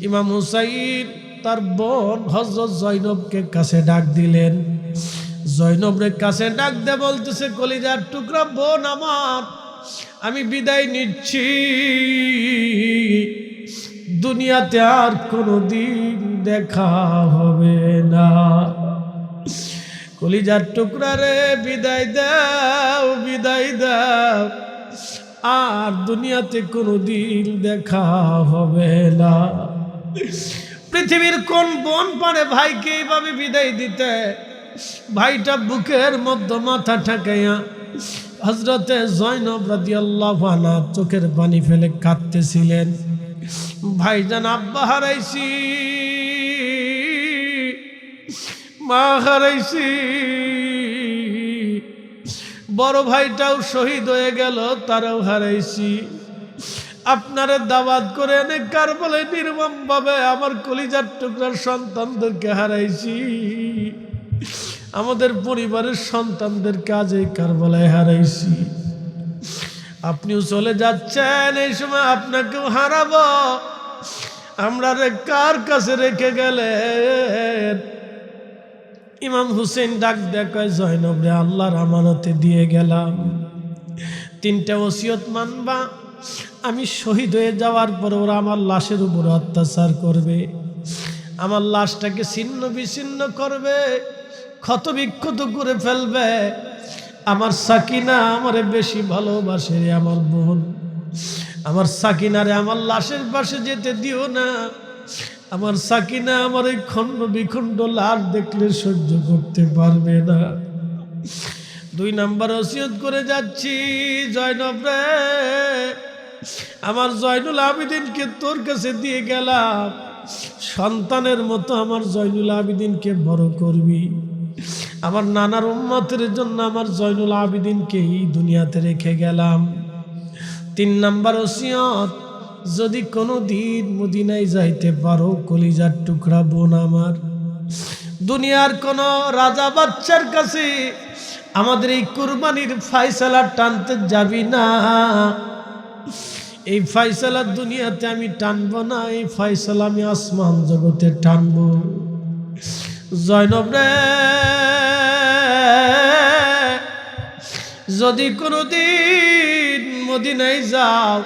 ইমাম হুসাইন তার বোন হযরত জয়নবকে কাছে ডাক দিলেন। জয়নবরে কাছে ডাক দিয়ে বলতেছে, কলিজার টুকরা বোন আমার, আমি বিদায় নিচ্ছি। দুনিয়াতে আর কোনোদিন দেখা হবে না। কলিজার টুকরা রে, বিদায় দাও, বিদায় দাও, আর দুনিয়াতে কোনোদিন দেখা হবে না। পৃথিবীর কোন বোন পারে ভাইকে এইভাবে বিদায় দিতে? ভাইটা বুকের মধ্যে মাথা ঠেকাইয়া হযরতে জয়নব রাদিয়াল্লাহু আনহা চোখের পানি ফেলে কাঁদতেছিলেন। ভাইজান, আব্বা হারাইছি, মা হারাইছি, বড় ভাইটাও শহীদ হয়ে গেল, তারাও হারাইছি। আপনারে দাওয়াত করে এনে কারবালায় নির্মম ভাবে আমার কলিজার টুকরার সন্তানদেরকে হারাইছি। আমাদের পরিবারের সন্তানদেরকে আজ এই কারবালায় হারাইছি। আপনিও চলে যাচ্ছেন, এই সময় আপনাকেও হারাবো। আমরা রে কার কাছে রেখে গেলেন? ইমাম হুসেন ডাক দেখায়, জয়নব রে আল্লাহর আমানতে দিয়ে গেলাম, 3টা ওসিয়ত মানবা। আমি শহীদ হয়ে যাওয়ার পর ওরা আমার লাশের উপর অত্যাচার করবে, আমার লাশটাকে ছিন্ন বিচ্ছিন্ন করবে, ক্ষত বিক্ষত করে ফেলবে। আমার সাকিনা আমারে বেশি ভালোবাসে, আমার বোন, আমার সাকিনারে আমার লাশের পাশে যেতে দিও না। আমার সাকিনা আমার এই খণ্ড বিখণ্ড লাশ দেখলে সহ্য করতে পারবে না। 2 নাম্বার ওসিয়ত করে যাচ্ছি, জয়নব রে, আমার জয়নুল আবেদিনকে তোর কাছে দিয়ে গেলাম, সন্তানের মতো আমার জয়নুল আবেদিনকে বড় করবি। আমার নানার উম্মতের জন্য আমার জয়নুল আবেদিনকে এই দুনিয়াতে রেখে গেলাম। 3 নাম্বার ওসিয়ত, যদি কোনো দিন মদিনায় যাইতে পারো, কলিজার টুকরা বোন আমার, দুনিয়ার কোন রাজা বাচ্চার কাছে আমাদের এই কুরবানির ফয়সালা টানতে যাবি না। এই ফয়সালা দুনিয়াতে আমি টানবো না, এই ফয়সালা আমি আসমান জগতে টানবো। জয়নব রে, যদি কোনোদিন মদিনায় যাও,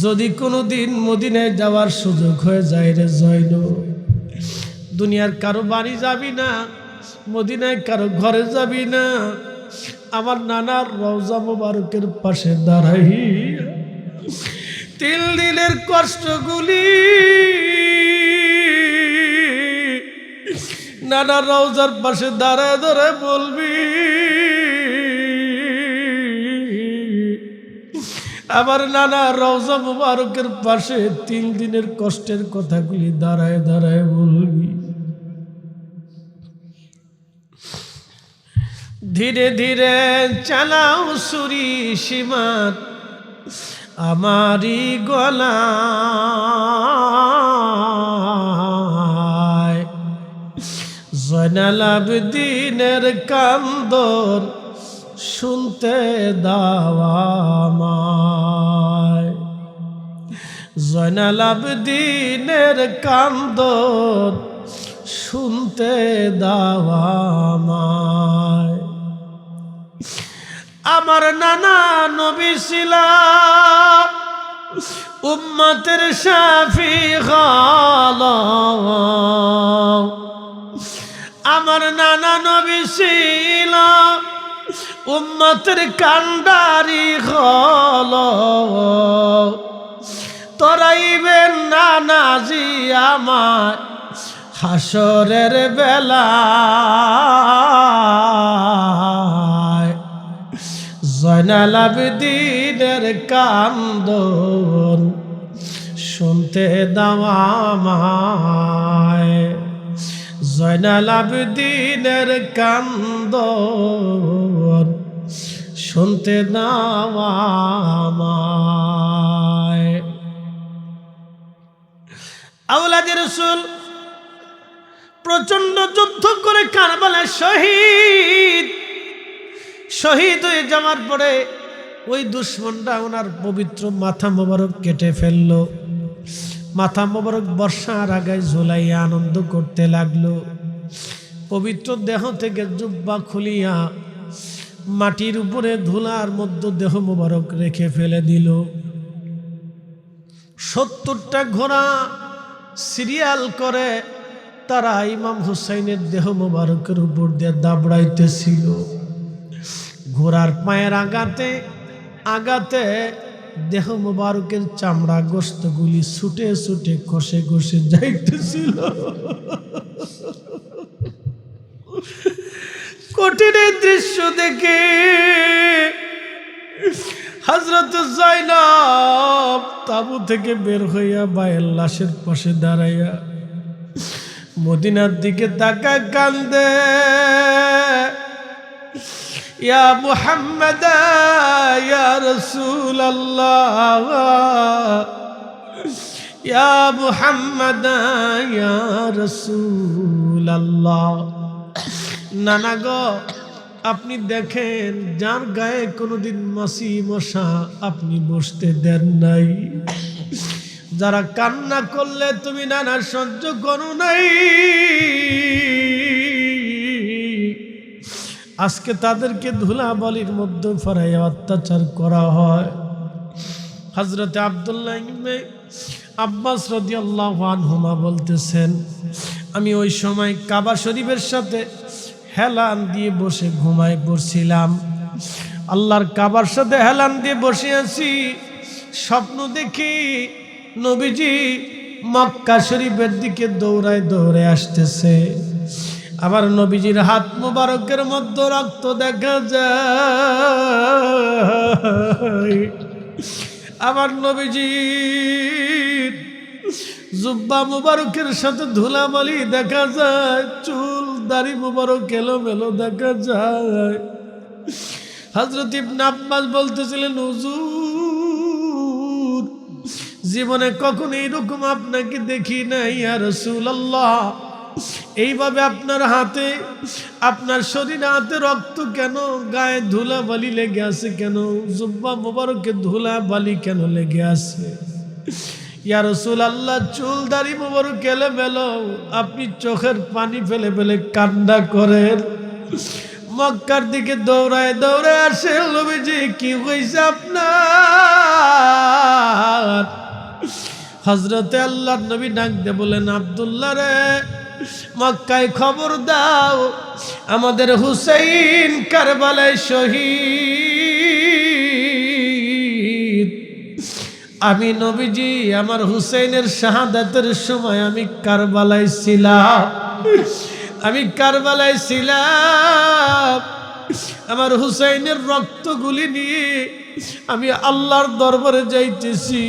যদি কোনোদিন মদিনায় যাওয়ার সুযোগ হয়ে যায় রে জয়নব, দুনিয়ার কারো বাড়ি যাবি না, মদিনায় কারো ঘরে যাবি না, আমার নানার রওজা মোবারকের পাশে দাঁড়াই 3 দিনের কষ্টগুলি নানার রওজার পাশে দাঁড়ায় ধরে বলবি, আমার নানা রওজা মুবারকের পাশে 3 দিনের কষ্টের কথাগুলি দাঁড়ায় দাঁড়ায় বলবি। ধীরে ধীরে চালাও সুরি সীমাত আমারি গলায়, জয়নাল আবেদিনের কান্দর শুনতে দাও আমায়, জয়নাল আবেদিনের কান্দর শুনতে দাও আমায়। আমার নানা নবী ছিল উম্মতের শাফিঈ, আমার নানা নবী ছিল উম্মতের কান্ডারি হল, তরাইবেন নানাজি আমার হাসরের বেলায়, জয়নাল আবেদিনের কান্দন শুনতে দাও আমায়, জয়নাল আবেদিনের কান্দন শুনতে দাও আমায়। আওলাদে রাসূল প্রচন্ড যুদ্ধ করে কারবালায় শহীদ হয়ে যাওয়ার পরে ওই দুশমনরা ওনার পবিত্র মাথা মোবারক কেটে ফেললো। মাথা মোবারক বর্ষার আগায় ঝোলাইয়া আনন্দ করতে লাগলো। পবিত্র দেহ থেকে জুব্বা খুলিয়া মাটির উপরে ধুলার মধ্যে দেহ মোবারক রেখে ফেলে দিল। 70টা ঘোড়া সিরিয়াল করে তারা ইমাম হুসাইনের দেহ মোবারকের উপর দিয়ে দাবড়াইতেছিল। ঘোড়ার পায়ের আঘাতে আঘাতে দেহ মোবারকের চামড়া গোশতগুলি ছুটে ছুটে খসে খসে যাইতেছিল। কঠিন দৃশ্য দেখে হযরত যায়েনব তাবু থেকে বের হইয়া ভাইয়ের লাশের পাশে দাঁড়াইয়া মদিনার দিকে তাকায় কান্দে। ইয়া মুহাম্মদ ইয়া রাসূলুল্লাহ, ইয়া মুহাম্মদ ইয়া রাসূলুল্লাহ। নানা গো, আপনি দেখেন যার গায়ে কোনোদিন মাছি মশা আপনি বসতে দেন নাই, যারা কান্না করলে তুমি নানা সহ্য করো নাই, আজকে তাদেরকে ধুলাবালির মধ্যে ফরাইয়া অত্যাচার করা হয়। হযরত আব্দুল্লাহ ইবনে আব্বাস রাদিয়াল্লাহু আনহুমা বলতেছেন, আমি ওই সময় কাবা শরীফের সাথে হেলান দিয়ে বসে ঘুমায় পড়ছিলাম। আল্লাহর কাবার সাথে হেলান দিয়ে বসে আছি, স্বপ্ন দেখি নবীজি মক্কা শরীফের দিকে দৌড়ায় দৌড়ে আসতেছে। আবার নবীজির হাত মুবারকের মধ্যে রক্ত দেখা যায়। আবার নবীজির জুব্বা মুবারকের সাথে ধুলাবালি দেখা যায়, চুল দাড়ি মুবারক এলোমেলো দেখা যায়। হযরত ইবনে আব্বাস বলতেছিলেন, হুজুর জীবনে কখনো এরকম আপনাকে দেখি নাই ইয়া রাসূলুল্লাহ। এইভাবে আপনার হাতে, আপনার শরীরে হাতে রক্ত কেন, গায়ে ধুলাবালি লেগে আছে কেন, জুব্বা মুবারকে ধুলাবালি কেন লেগে আছে? ইয়া রাসূলুল্লাহ, চুল দাড়ি মুবারক এলোমেলো, আপনি চোখের পানি ফেলে ফেলে কান্না করেন। মক্কার দিকে দৌড়ায় দৌড়ায় আসে নবীজি, কি হইছে আপনার? হযরতে আল্লাহর নবী ডাক দিয়ে বলেন, আব্দুল্লাহ রে, মক্কায় খবর দাও, আমাদের হুসাইন কারবালায় শহীদ। আমি নবীজি আমার হুসাইনের শাহাদাতের সময় আমি কারবালায় ছিলাম, আমি কারবালায় ছিলাম। আমার হুসাইনের রক্তগুলি নিয়ে আমি আল্লাহর দরবারে যাইতেছি।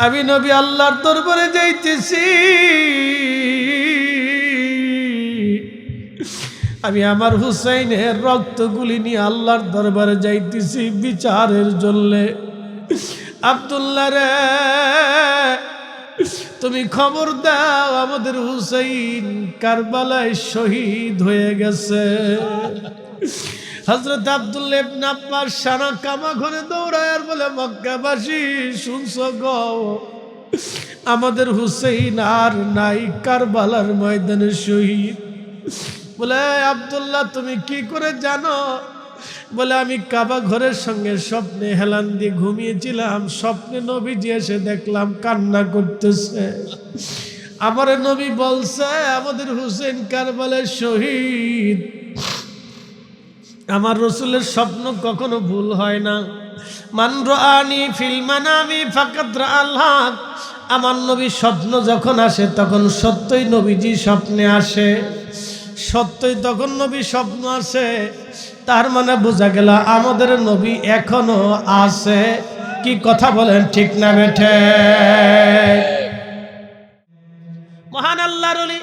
আমি নবী আল্লাহর দরবারে যাইতেছি, আমি আমার হুসাইনের রক্তগুলি নিয়ে আল্লাহর দরবারে যাইতেছি বিচারের জন্য। আব্দুল্লাহ রে, তুমি খবর দাও, আমাদের হুসাইন কারবালায় শহীদ হয়ে গেছে। হযরত আব্দুল্লাহ ইবনে আব্বাস সারা কামা ঘরে দৌড়ায় আর বলে, মক্কাবাসী শুনছো গো, আমাদের হুসাইন আর নাই, কারবালার ময়দানে শহীদ। বলে, আব্দুল্লাহ তুমি কি করে জানো? বলে, আমি কাবা ঘরের সঙ্গে স্বপ্নে হেলান দিয়ে ঘুমিয়েছিলাম, স্বপ্নে নবীজি এসে দেখলাম কান্না করতেছে। আমার নবী বলছে আমাদের হুসাইন কারবালায় শহীদ। আমার রাসূলের স্বপ্ন কখনো ভুল হয় না। মান রাআনি ফিল মানামি ফাকাদ রাআল হক। আমার নবী স্বপ্ন যখন আসে তখন সত্যই নবীজি স্বপ্নে আসে, সত্যই তখন নবী স্বপ্ন আসে। তার মানে বোঝা গেল আমাদের নবী এখনো আছে। কি কথা বলেন, ঠিক না বেঠে? মহান আল্লাহর ওলি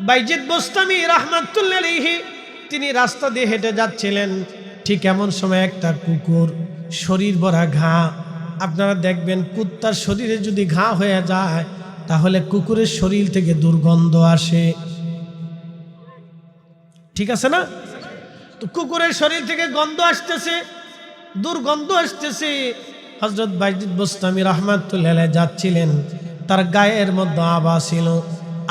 বাইজিদ বোস্তামি রাহমাতুল্লাহি আলাইহি তিনি রাস্তা দিয়ে হেঁটে যাচ্ছিলেন। ঠিক এমন সময় একটা কুকুর, শরীর ভরা ঘা। আপনারা দেখবেন কুত্তার শরীরে যদি ঘা হয়ে যায় তাহলে কুকুরের শরীর থেকে দুর্গন্ধ আসে, ঠিক আছে না? তো কুকুরের শরীর থেকে গন্ধ আসতেছে। দুর্গন্ধ আসতেছে। হযরত বাইজিদ বুস্তামি রাহমাতুল্লাহ আলাইহি যাচ্ছিলেন, তার গায়ের মধ্যে আবা ছিল,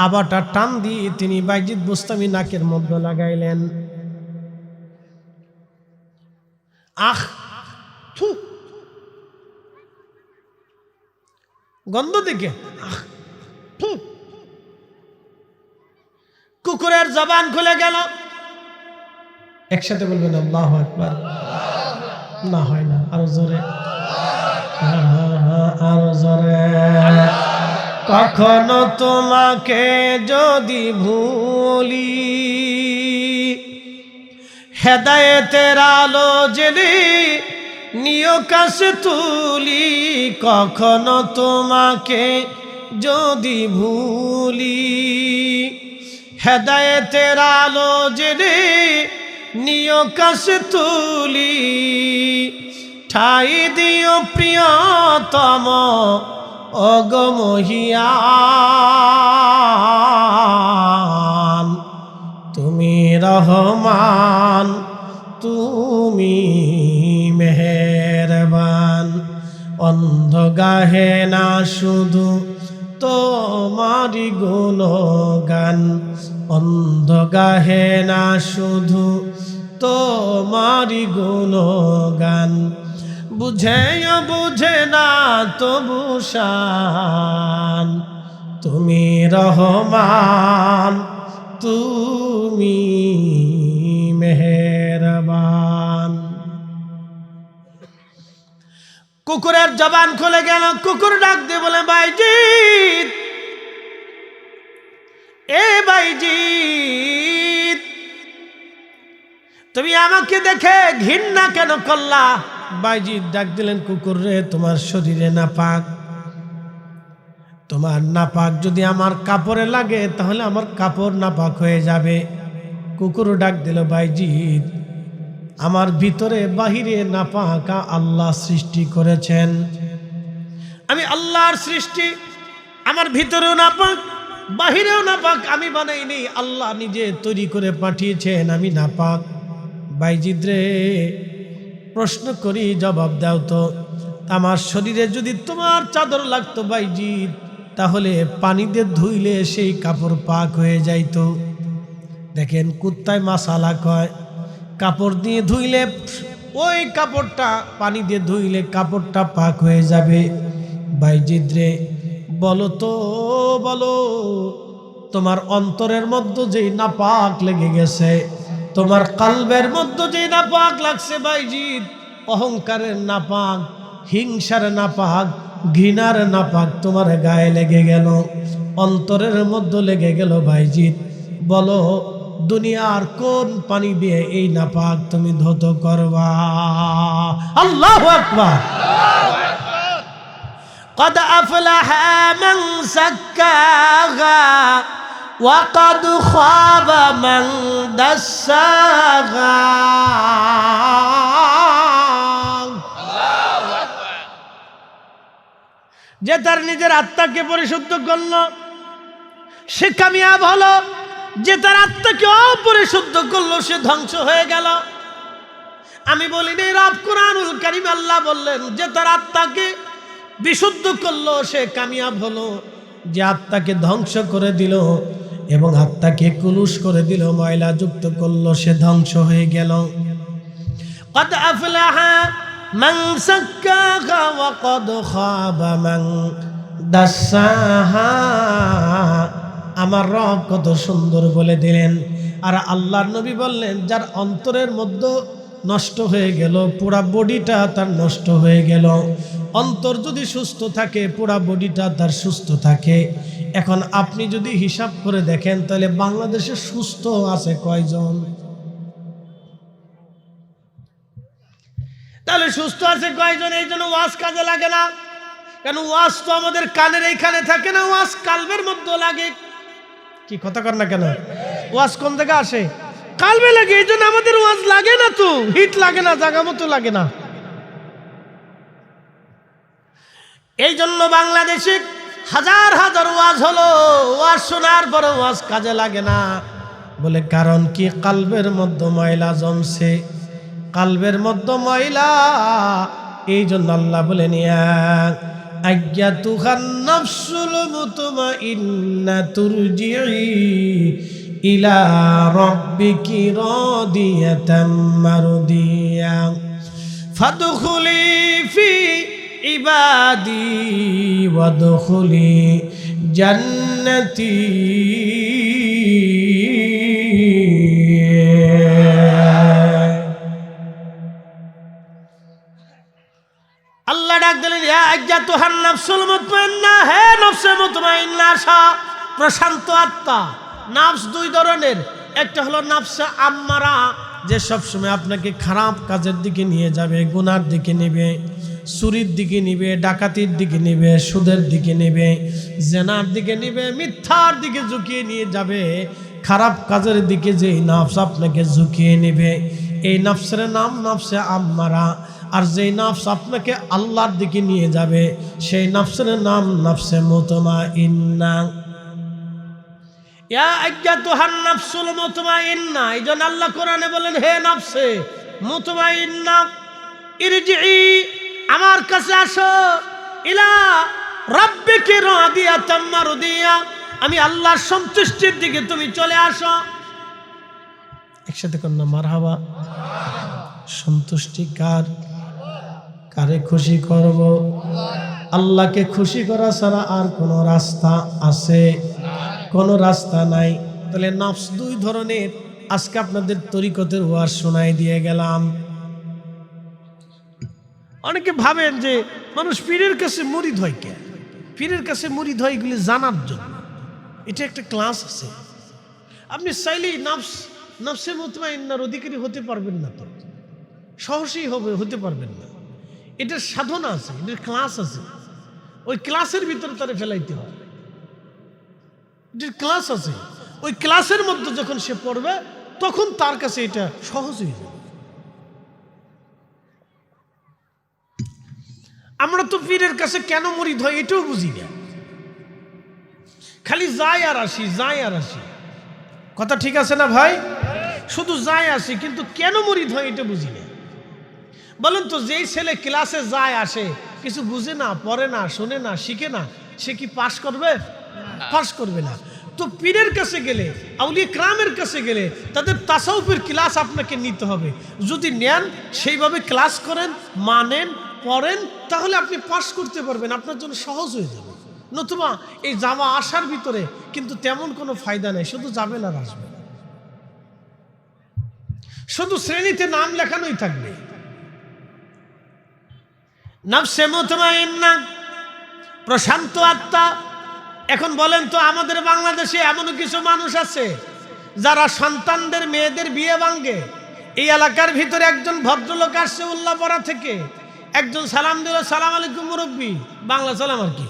আবাটা টান দিয়ে তিনি বাইজিদ বুস্তামি নাকের মধ্যে লাগাইলেন। আহ থু, গন্ধ দেখে আহ থু, কুকুরের জবান খুলে গেল। একসাথে বলবেন আল্লাহু আকবার। না হয় না, আরো জোরে, আরো জোরে। কখনো তোমাকে যদি ভুলি, হেদায়েতের আলো জেলে নিয় কাছে তুলি। কখনো তোমাকে যদি ভুলি, হেদায়েতের আলো জেলে নিয় কাছে তুলি। ঠাই দিও প্রিয়তম অগমহিয়ান, তুমি রহমান, তুমি মেহেরবান। অন্ধ গাহে না শুধু তোমারি গুণগান, অন্ধ গাহে না শুধু তোমারি গুণগান। বুঝেও বুঝে না তবু শান, তুমি রহমান, তুমি মেহেরবান। কুকুরের জবান খুলে গেল। কুকুর ডাক দিয়ে বলে, বাইজিদ, এ বাইজিদ, তুমি আমাকে দেখে ঘৃণা কেন করলা? বাইজিদ ডাক দিলেন, কুকুর রে, তোমার শরীরে নাপাক, তোমার নাপাক যদি আমার কাপড়ে লাগে তাহলে আমার কাপড় নাপাক হয়ে যাবে। কুকুর ডাক দিল, বাইজিদ, আমার ভিতরে বাহিরে নাপাক আল্লাহ সৃষ্টি করেছেন, আমি আল্লাহর সৃষ্টি, আমার ভিতরেও নাপাক বাহিরেও নাপাক, আমি বানাইনি, আল্লাহ নিজে তৈরি করে পাঠিয়েছেন, আমি নাপাক। বাইজিদ রে, প্রশ্ন করি, জবাব দাও তো, আমার শরীরে যদি তোমার চাদর লাগতো বাইজিদ, তাহলে পানি দিয়ে ধুইলে সেই কাপড় পাক হয়ে যাইতো। দেখেন কুত্তায় মাসালা কয়, কাপড় দিয়ে ধুইলে ওই কাপড়টা, পানি দিয়ে ধুইলে কাপড়টা পাক হয়ে যাবে। বাইজিদ রে, বলো তো, বলো, তোমার অন্তরের মধ্যে যেই নাপাক লেগে গেছে, তোমার কালবের মধ্যে যেই নাপাক লাগছে বাইজিদ, অহংকারের নাপাক, হিংসার নাপাক, ঘৃণার নাপাক তোমার গায়ে লেগে গেল, অন্তরের মধ্যে লেগে গেল বাইজিদ, বলো দুনিয়ার কোন পানি দিয়ে এই নাপাক তুমি ধৌত করবা? আল্লাহু আকবার। قد أفلح من زكاها وقد خاب من دساها। যে তার নিজের আত্মাকে পরিশুদ্ধ করল সে কামিয়াব হলো, যে তার আত্মাকে অপরিশুদ্ধ করলো সে ধ্বংস হয়ে গেল। আমি বলিনি, রব কুরআনুল কারীম আল্লাহ বললেন, যে তার আত্মাকে বিশুদ্ধ করলো সে কামিয়াব হলো, যে আত্মাকে ধ্বংস করে দিল এবং আত্মাকে কুলুষ করে দিল, ময়লা যুক্ত করলো, সে ধ্বংস হয়ে গেল। قد أفلح من زكاها وقد خاب من دساها। আমার রব কত সুন্দর বলে দিলেন। আর আল্লাহর নবী বললেন, যার অন্তরের মধ্যে নষ্ট হয়ে গেল, পুরা বডিটা তার নষ্ট হয়ে গেল। অন্তর যদি সুস্থ থাকে পুরা বডিটা তার সুস্থ থাকে। এখন আপনি যদি হিসাব করে দেখেন তাহলে বাংলাদেশে সুস্থ আছে কয়জন? তাহলে সুস্থ আছে কয়জন? এই জন্য ওয়াজ কাজে লাগে না। কেন? ওয়াজ তো আমাদের কানের এইখানে থাকে না, ওয়াজ কালবের মধ্যে লাগে। কি কথা কর না কেন? ওয়াজ কোন জায়গা আসে? কালবে লাগে। এই জন্য আমাদের ওয়াজ লাগে না, তো হিট লাগে না, জায়গা মতো লাগে না। এই জন্য বাংলাদেশে হাজার হাজার ওয়াজ হলো, ওয়াজ শোনার পরে ওয়াজ কাজে লাগে না। বলে কারণ কি? কালবের মধ্যে ময়লা জমছে, কালবের মধ্যে ময়লা। এই জন্য আল্লাহ বলেন আইয়াতুহান নাফসুল মুতমাইন্না তুরজিই ইলা রাব্বিকি রাদিয়াতাম মারদিয়া ফাদখুলি ফি ইবাদি ওয়াদখুলি জান্নাতি। আল্লাহ ডাক দিলেন ইয়া আইয়াতুহান নাফসুল মুতমাইন্না, হে নফসে মুতমাইন্না, আসা প্রশান্ত আত্মা। নাফস দুই ধরনের, একটা হলো নাফসে আম্মারা, যে সবসময় আপনাকে খারাপ কাজের দিকে নিয়ে যাবে, গুনার দিকে নেবে, চুরির দিকে নিবে, ডাকাতির দিকে নিবে, সুদের দিকে নেবে, জেনার দিকে নিবে, মিথ্যার দিকে ঝুঁকিয়ে নিয়ে যাবে। খারাপ কাজের দিকে যেই নাফস আপনাকে ঝুঁকিয়ে নেবে, এই নাফসের নাম নাফসে আম্মারা। আর যেই নাফস আপনাকে আল্লাহর দিকে নিয়ে যাবে, সেই নাফসের নাম নাফসে মুতমাইন্না। ইয়া আইয়াতুহান নাফসুল মুতমাইন্না, এই জন্য আল্লাহ কোরআনে বলেন হে নাফসে মুতমাইন্না ইরজিই, আমার কাছে আসো, ইলা রাব্বিকি রাদিয়াতাম মারদিয়া, আমি আল্লাহর সন্তুষ্টির দিকে তুমি চলে আসো। একসাথে কন্যা মারহাবা। সন্তুষ্টি কার? কারে খুশি করব? আল্লাহকে খুশি করা ছাড়া আর কোনো রাস্তা আছে? কোনো রাস্তা নাই। তাহলে নফস দুই ধরনের। আজকে আপনাদের তরিকতের ওয়াজ শোনাই দিয়ে গেলাম। অনেকে ভাবেন যে মানুষ পীরের কাছে মুরিদ হয় কেন? পীরের কাছে মুরিদ হয় এগুলি জানার জন্য। এটা একটা ক্লাস আছে। আপনি চাইলেই নফসে মুতমাইন্নার অধিকারী হতে পারবেন না, তো সহজেই হতে পারবেন না। এটার সাধনা আছে, এটার ক্লাস আছে। ওই ক্লাসের ভিতরে তারে ফেলাইতে হয়। এটার ক্লাস আছে, ওই ক্লাসের মধ্যে যখন সে পড়বে তখন তার কাছে এটা সহজ হয়ে যাবে। আমরা তো পীরের কাছে কেন মুরিদ হয় এটাও বুঝি না, খালি যাই আর আসি, যাই আর আসি। কথা ঠিক আছে না ভাই? শুধু যাই আসি, কিন্তু কেন মুরিদ হয় এটা বুঝি না। বলেন তো, যেই ছেলে ক্লাসে যায় আসে, কিছু বুঝে না, পড়ে না, শোনে না, শিখে না, সে কি পাশ করবে? পাশ করবে না। তো পীরের কাছে গেলে, আউলিয়া কিরামের কাছে গেলে তাদের তাসাউফের ক্লাস আপনাকে নিতে হবে। যদি নেন, সেইভাবে ক্লাস করেন, মানেন, পড়েন, তাহলে আপনি পাশ করতে পারবেন, আপনার জন্য সহজ হয়ে যাবে। নতুবা এই যাওয়া আসার ভিতরে কিন্তু তেমন কোনো ফায়দা নেই, শুধু যাবেন আর আসবেন, শুধু শ্রেণীতে নাম লেখানোই থাকবে। নফসে মুতমাইন্না, প্রশান্ত আত্মা। এখন বলেন তো, আমাদের বাংলাদেশে এমন কিছু মানুষ আছে যারা সন্তানদের মেয়েদের বিয়ে ভাঙ্গে। এই এলাকার ভিতরে একজন ভদ্রলোক আসছে উল্লাপাড়া থেকে, একজন সালাম দিল, সালাম আলাইকুম মুরব্বী, বাংলা সালাম আর কি।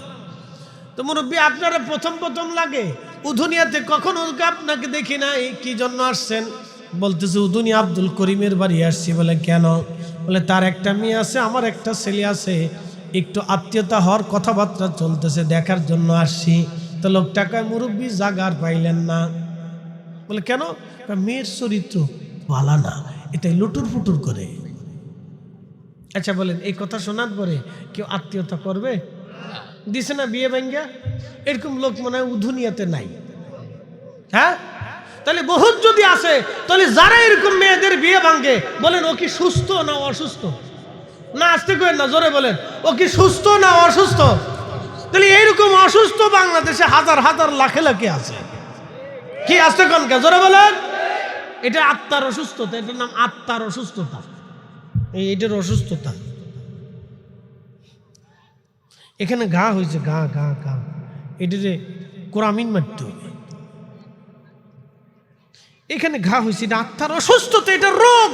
তো মুরব্বী, আপনারা প্রথম লাগে উধুনিয়াতে কখনো আপনাকে দেখি নাই, কি জন্য আসছেন? বলতেছে উদুনিয়া আব্দুল করিমের বাড়ি আসছি। বলে কেন? বলে তার একটা মেয়ে আছে, আমার একটা ছেলে আছে, একটু আত্মীয়তা হওয়ার কথাবার্তা চলতেছে, দেখার জন্য আসছি। তো লোকটা কয়, মুরব্বী জাগার পাইলেন না? বলে কেন? মেয়ের চরিত্র ভালো না, এটাই লুটুর ফুটুর করে। আচ্ছা বলেন, এই কথা শোনার পরে কেউ আত্মীয়তা করবে? দিছে না বিয়ে ভাঙ্গা? এরকম লোক মনে হয় উধুনিয়াতে নাই। হ্যাঁ, তাহলে বহুত যদি আসে, তাহলে যারা এরকম মেয়েদের বিয়ে ভাঙ্গে, বলেন ও কি সুস্থ না অসুস্থ? না, আসতে করেন না, জোরে বলেন, ও কি সুস্থ না অসুস্থ? তাহলে এইরকম অসুস্থ বাংলাদেশে হাজার হাজার লাখে লাখে আছে। কি আসতে কোন কে? জোরে বলেন। এটা আত্মার অসুস্থতা, এটার নাম আত্মার অসুস্থতা। এইটার অসুস্থতা। এখানে ঘা হয়েছে, ঘা ঘা ঘা, এটা যে কোরামিন মারতে হবে। এখানে ঘা হয়েছে, এটা আত্মার অসুস্থতা, এটা রোগ,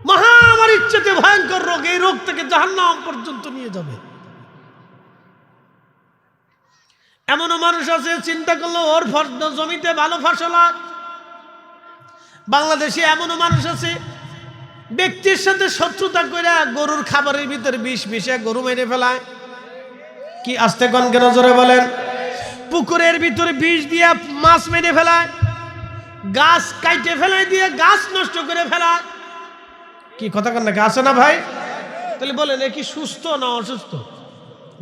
মহামারীর চেয়ে ভয়ঙ্কর রোগ। এই রোগ থেকে জাহান্নাম পর্যন্ত নিয়ে যাবে। এমনও মানুষ আছে, চিন্তা করলো ওর জমিতে ভালো ফসল হয়। বাংলাদেশে এমনও মানুষ আছে, ব্যক্তির সাথে শত্রুতা করে গরুর খাবারের ভিতরে বিষ মিশে গরু মেরে ফেলায়। কি আসতে কোন কেন? জোরে বলেন। পুকুরের ভিতরে বিষ দিয়ে মাছ মেরে ফেলায়, গাছ কাইটে ফেলায় দিয়ে গাছ নষ্ট করে ফেলায়। কি কথা কন নাকি, আছে না ভাই? তাহলে বলেন এ কি সুস্থ না অসুস্থ?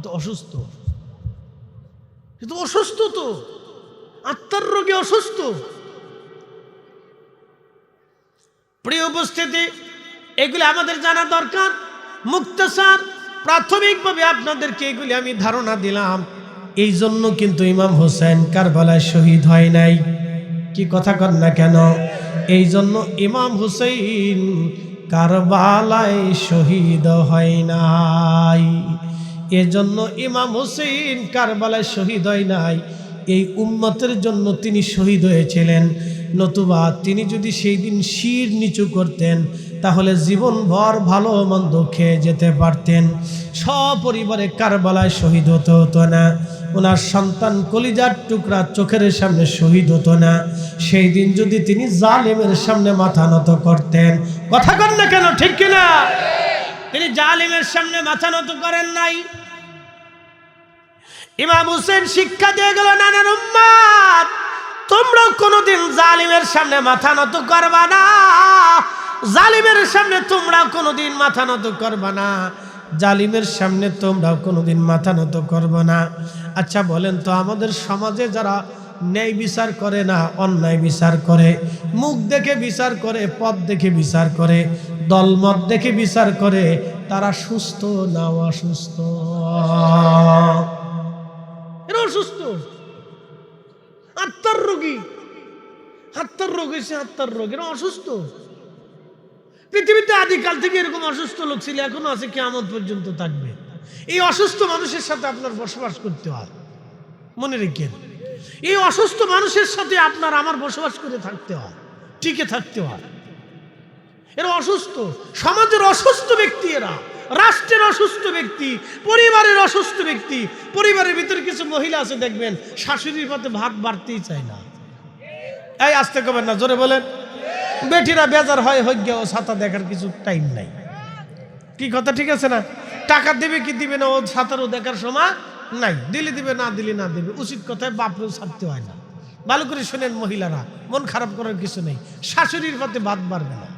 তো অসুস্থ, কিন্তু অসুস্থ তো, আত্মার রোগে অসুস্থ। প্রিয় উপস্থিতি, এগুলি আমাদের জানা দরকার। মুক্তাসার প্রাথমিকভাবে আপনাদেরকে এগুলি আমি ধারণা দিলাম। এই জন্য কিন্তু ইমাম হোসেন কারবালায় শহীদ হয় নাই। কি কথা কন না কেন? এই জন্য ইমাম হুসাইন কারবালায় শহীদ হয় নাই। এজন্য ইমাম হুসাইন কারবালায় শহীদ হয় নাই। এই উম্মতের জন্য তিনি শহীদ হয়েছিলেন। নতুবা তিনি যদি সেই দিন শির নিচু করতেন তাহলে জীবনভর ভালো মন্দ খেয়ে যেতে পারতেন, সপরিবারে কারবালায় শহীদ হতো না। ওনার সন্তান কলিজার টুকরা চোখের সামনে শহীদ হতো না। সেই দিন যদি তিনি জালেমের সামনে মাথা নত করতেন, কথা কন না কেন, ঠিক কিনা? তিনি জালেমের সামনে মাথা নত করেন নাই। ইমাম হুসেন শিক্ষা দিয়ে গেল, নানার উম্মত, তোমরা কোনোদিন জালিমের সামনে মাথা নত করবা না। জালিমের সামনে তোমরা কোনোদিন মাথা নত করবা না। জালিমের সামনে তোমরাও কোনোদিন মাথা নত করবা না। আচ্ছা বলেন তো, আমাদের সমাজে যারা ন্যায় বিচার করে না, অন্যায় বিচার করে, মুখ দেখে বিচার করে, পথ দেখে বিচার করে, দলমত দেখে বিচার করে, তারা সুস্থ না অসুস্থ? এরা অসুস্থ, আত্মার রোগী। আত্মার রোগ হয়েছে, আত্মার রোগ, এরা অসুস্থ। পৃথিবীতে আদিকাল থেকে এরকম অসুস্থ লোক ছিল, এখনো আছে, কিয়ামত পর্যন্ত থাকবে। এই অসুস্থ মানুষের সাথে আপনার বসবাস করতে হয়, মনে রেখেন। এই অসুস্থ মানুষের সাথে আপনার আমার বসবাস করে থাকতে হয়, টিকে থাকতে হয়। এরা অসুস্থ, সমাজের অসুস্থ ব্যক্তি, এরা রাষ্ট্রের অসুস্থ ব্যক্তি, পরিবারের অসুস্থ ব্যক্তি। পরিবারের ভিতরে কিছু মহিলা আছে, দেখবেন শাশুড়ির পথে ভাত বাড়তেই চায় না। এই আসতে কবেন না, জোরে বলেন। বেটিরা বেজার হয়, হইয়া ও ছাতা দেখার কিছু টাইম নাই। কি কথা ঠিক আছে না? টাকা দেবে কি দিবে না, ও ছাতারও দেখার সময় নাই। দিলে দিবে, না দিলে না দিবে। উচিত কথায় বাপরেও ছাড়তে হয় না। ভালো করে শোনেন মহিলারা, মন খারাপ করার কিছু নেই। শাশুড়ির পথে ভাত বাড়বে না,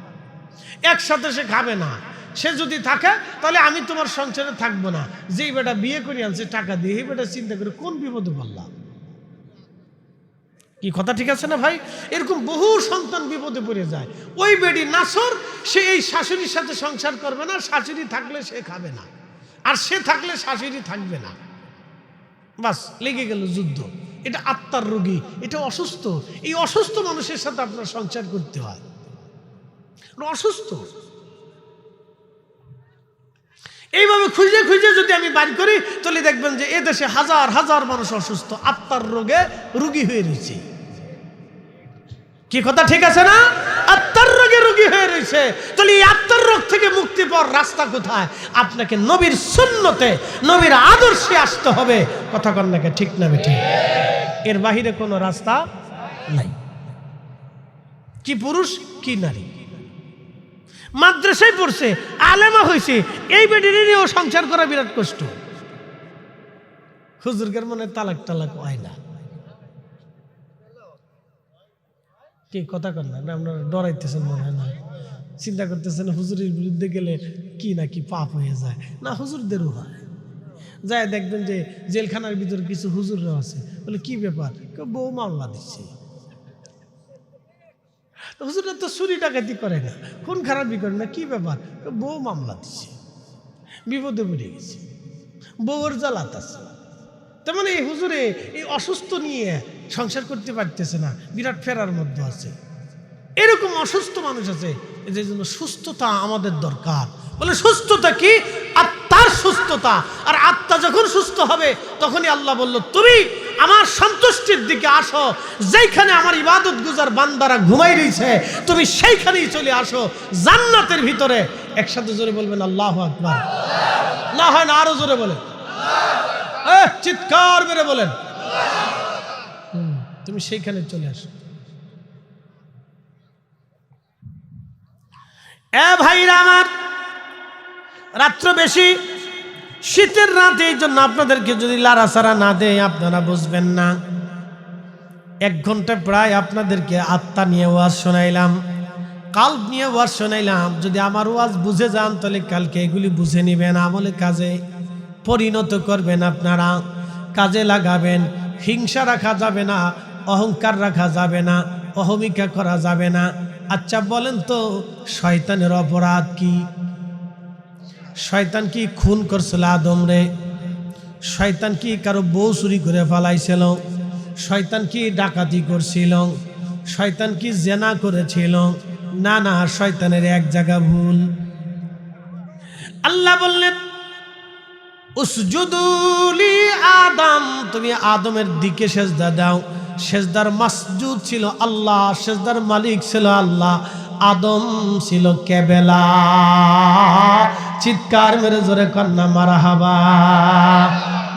একসাথে সে খাবে না। সে যদি থাকে তাহলে আমি তোমার সংসারে থাকবো না। যেই বেটা বিয়ে করে আনছে টাকা দিয়ে, এই বেটা চিন্তা করে কোন বিপদে পড়লাম। কি কথা ঠিক আছে না ভাই? এরকম বহু সন্তান বিপদে পড়ে যায়। ওই বেডি নাসর, সে এই শাশুড়ির সাথে সংসার করবে না। শাশুড়ি থাকলে সে খাবে না, আর সে থাকলে শাশুড়ি থাকবে না। বাস লেগে গেল যুদ্ধ। এটা আত্মার রোগী, এটা অসুস্থ। এই অসুস্থ মানুষের সাথে আপনার সংসার করতে হয়, অসুস্থ। এইভাবে খুঁজে খুঁজে যদি আমি বাড়ি করি, তাহলে দেখবেন যে এদেশে হাজার হাজার মানুষ অসুস্থ, আত্মার রোগে রোগী হয়ে রয়েছে। কি কথা ঠিক আছে না? আত্মার রোগে রোগী হয়ে রয়েছে। তাহলে এই আত্মার রোগ থেকে মুক্তি পাওয়ার রাস্তা কোথায়? আপনাকে নবীর সুন্নতে, নবীর আদর্শে আসতে হবে। কথা কন নাকি, ঠিক না বেঠিক? এর বাহিরে কোনো রাস্তা নাই। কি পুরুষ কি নারী, মাদ্রাসায় পড়ছে, আলেমা হয়েছে, এই বেটিরও সংসার করা বিরাট কষ্ট। হুজুরদের মনে তালাক টালাক হয় না। কি কথা কন না? আপনারা ডরাইতেছেন মনে হয়, না চিন্তা করতেছেন হুজুরের বিরুদ্ধে গেলে কি না কি পাপ হয়ে যায়। না, হুজুরদেরও হয়। যায় দেখবেন যে জেলখানার ভিতরে কিছু হুজুররা আছে, বলে কি ব্যাপার, বউ মামলা দিচ্ছে। হুজুররা তো চুরি ডাকাতি করে না, খুন খারাপি করে না, কি ব্যাপার, বউ মামলা দিচ্ছে, বিপদে পড়ে গেছে, বউর জ্বালাত আছে। তার মানে এই হুজুরে এই অসুস্থ নিয়ে সংসার করতে পারতেছে না, বিরাট ফেরার মধ্যে আছে। এরকম অসুস্থ মানুষ আছে। এই জন্য সুস্থতা আমাদের দরকার। বলে সুস্থতা কি? আত্মার সুস্থতা। আর আত্মা যখন সুস্থ হবে, তখনই আল্লাহ বলল, তুমি আমার সন্তুষ্টির দিকে আসো। যেখানে আমার ইবাদত গুজার বান্দারা ঘুমাই রয়েছে, তুমি সেইখানেই চলে আসো, জান্নাতের ভিতরে। একসাথে জোরে বলবেন আল্লাহু আকবার। না হয় না, আরো জোরে বলেন, চিৎকার মেরে বলেন, তুমি সেইখানে চলে আসো। ভাইরা আমার, রাত্র বেশি, শীতের রাতে, এই জন্য আপনাদেরকে যদি লাড়াচাড়া না দেয় আপনারা বুঝবেন না। 1 ঘন্টা প্রায় আপনাদেরকে আত্মা নিয়ে ওয়াজ শোনাইলাম। কাল্ব নিয়ে ওয়াজ শোনাইলাম, যদি আমার ওয়াজ বুঝে যান তাহলে কালকে এগুলি বুঝে নেবেন, আমলে কাজে পরিণত করবেন, আপনারা কাজে লাগাবেন। হিংসা রাখা যাবে না, অহংকার রাখা যাবে না, অহমিকা করা যাবে না। আচ্ছা বলেন তো, শয়তানের অপরাধ কি? শয়তান কি খুন করছিল আদম রে? শয়তান কি কারো বউ চুরি করে ফেলাইছিল? শয়তান কি ডাকাতি করছিল? শয়তান কি জেনা করেছিল? না না, শয়তানের এক জায়গা ভুল। আল্লাহ বললেন উসজুদু লি আদম, তুমি আদমের দিকে সেজদা দাও। সেজদার মাসজুদ ছিল আল্লাহ, সেজদার মালিক ছিল আল্লাহ, আদম ছিল কেবেলা। চিৎকার মেরে জোরে কন্যা মারহাবা।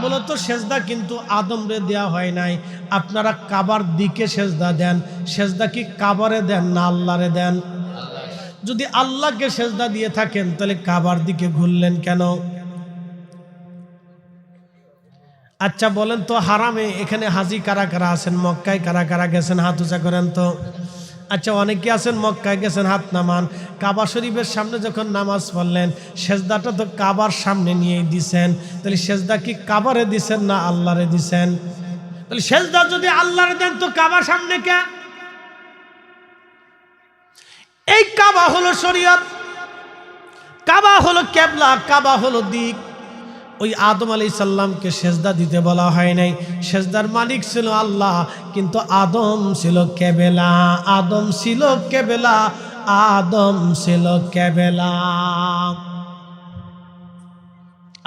মূলত সেজদা কিন্তু আদম রে দেওয়া হয় নাই। আপনারা কাবার দিকে সেজদা দেন, সেজদা কি কাবারে দেন না আল্লাহরে দেন? যদি আল্লাহকে সেজদা দিয়ে থাকেন তাহলে কাবার দিকে ঘুরলেন কেন? আচ্ছা বলেন তো, হারামে এখানে হাজি কারা কারা আছেন? মক্কায় কারা কারা গেছেন? হাত উঁচা করেন তো। আচ্ছা অনেকে আছেন মক্কায় গেছেন, হাত নামান। কাবা শরীফের সামনে যখন নামাজ পড়লেন, সেজদাটা তো কাবার সামনে নিয়েই দিছেন, তাহলে সেজদা কি কাবারে দিছেন না আল্লাহরে দিছেন? তাহলে সেজদা যদি আল্লাহরে দেন তো কাবার সামনে কে? এই কাবা হলো শরীয়ত, কাবা হলো কেবলা, কাবা হলো দিক। ওই আদম আলাইহিস সালামকে সেজদা দিতে বলা হয় নাই। সেজদার মালিক ছিল আল্লাহ, কিন্তু আদম ছিল কেবেলা। আদম ছিল কেবেলা, আদম ছিল কেবেলা।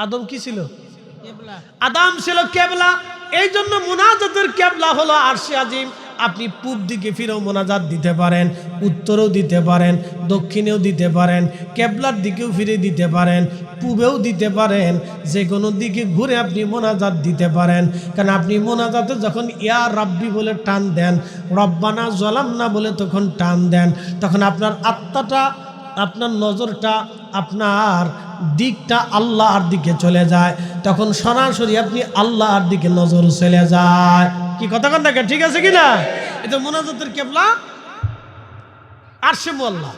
আদম কি ছিল? আদম ছিল কেবলা। এই জন্য মুনাজাতের কেবলা হলো আরশে আজিম। আপনি পূব দিকে ফিরেও মোনাজাত দিতে পারেন, উত্তরেও দিতে পারেন, দক্ষিণেও দিতে পারেন, কেবলার দিকেও ফিরে দিতে পারেন, পূবেও দিতে পারেন, যে কোনো দিকে ঘুরে আপনি মোনাজাত দিতে পারেন। কারণ আপনি মোনাজাতে যখন ইয়া রাব্বি বলে টান দেন, রব্বানা জালামনা বলে তখন টান দেন, তখন আপনার আত্মাটা, আপনার নজরটা, আপনার দিকটা আল্লাহর দিকে চলে যায়। তখন সরাসরি আপনি আল্লাহর দিকে নজর চলে যায়। কি কথা কন দেখেন, ঠিক আছে কিনা? এটা মুনাজাতের কেবলা আরশে মোল্লা।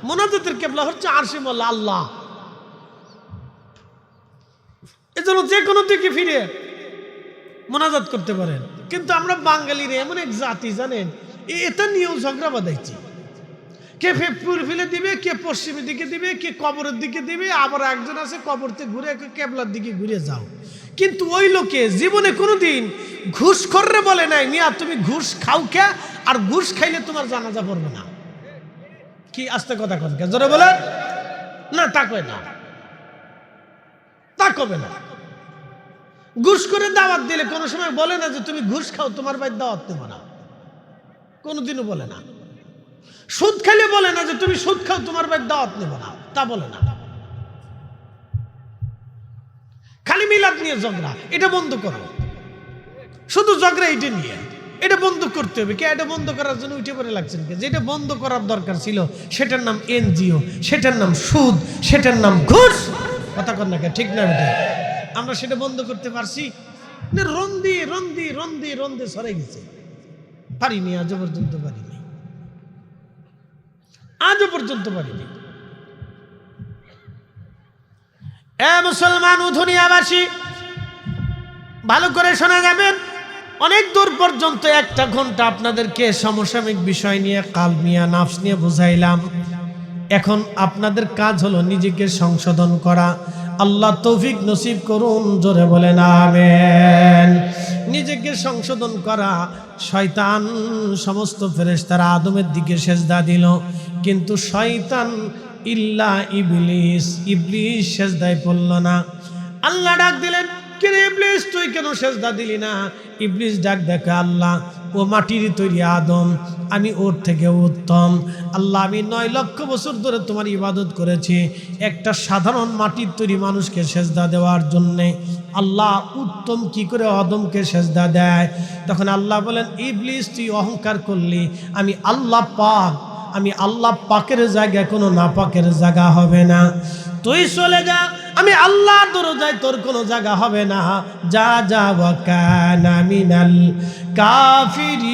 মুনাজাতের কেবলা হচ্ছে আরশে মোল্লা, আল্লাহ। এজন্য যে কোনো দিকে ফিরে মুনাজাত করতে পারেন। কিন্তু আমরা বাঙালিরা এমন এক জাতি, জানেন, এটা নিয়েও ঝগড়া বাঁধাইছি। কে পূর্ব ফেলে দিবে, কে পশ্চিমের দিকে দিবে, কে কবরের দিকে দিবে, আবার একজন আছে কবরতে ঘুরে কেবলার দিকে ঘুরে যাও। কিন্তু ওই লোকে জীবনে কোনোদিন ঘুষ কররে বলে নাই, মিয়া তুমি ঘুষ খাও কে, আর ঘুষ খাইলে তোমার জানাজা পড়বে না। কি আস্তে কথা কন কে, জোরে বলে না, তা কয় না, তা কবে না। ঘুষ করে দাওয়াত দিলে কোনো সময় বলে না যে তুমি ঘুষ খাও, তোমার ভাই দাওয়াত দেবো না, কোনোদিনও বলে না। সুদ খাইলে বলে না যে তুমি সুদ খাও, তোমার ভাই দাওয়াত নেব না, তা বলে না। খালি মিলাদ নিয়ে ঝগড়া, এটা বন্ধ করো। শুধু ঝগড়া এটা নিয়ে, এটা বন্ধ করতে হবে। কে এটা বন্ধ করার জন্য উঠে পড়ে লাগছেন কে? যেটা বন্ধ করার দরকার ছিল সেটার নাম এনজিও, সেটার নাম সুদ, সেটার নাম ঘুষ। কথা কন না কে, ঠিক না? বেটা আমরা সেটা বন্ধ করতে পারছি না? রন্দি রন্দি রন্দি রন্দি সরে গেছে, পারিনি, আজও পর্যন্ত পারিনি, আজও পর্যন্ত পারিনি। এ মুসলমান ও দুনিয়াবাসী, ভালো করে শোনা যাবেন। অনেক দূর পর্যন্ত 1 ঘন্টা আপনাদেরকে সমসাময়িক বিষয় নিয়ে, কাল নিয়ে, নাফস নিয়ে বুঝাইলাম। এখন আপনাদের কাজ হলো নিজেকে সংশোধন করা। আল্লাহ তৌফিক নসিব করুন, জোরে বলেন আমিন। নিজেকে সংশোধন করা। শয়তান সমস্ত ফেরেশতারা আদমের দিকে সেজদা দিল, কিন্তু শয়তান ইল্লা ইবলিস, ইবলিস সেজদায় পড়ল না। আল্লাহ ডাক দিলেন, কে রে ইবলিস, তুই কেন সেজদা দিলি না? ইবলিস ডাক দেখে, আল্লাহ ও মাটির তৈরি আদম, আমি ওর থেকে উত্তম। আল্লাহ আমি 9 লক্ষ বছর ধরে তোমার ইবাদত করেছি, একটা সাধারণ মাটির তৈরি মানুষকে সেজদা দেওয়ার জন্যে আল্লাহ উত্তম কি করে আদমকে সেজদা দেয়? তখন আল্লাহ বলেন, ইবলিস তুই অহংকার করলি, আমি আল্লাহ পাক, আমি আল্লাহ পাকের জায়গায় কোনো নাপাকের জায়গা হবে না। তুই চলে যা, আমি আল্লাহ দরজায় তোর কোনো জায়গা হবে না। যা যা ওয়া কানা মিনাল কাফিরিন।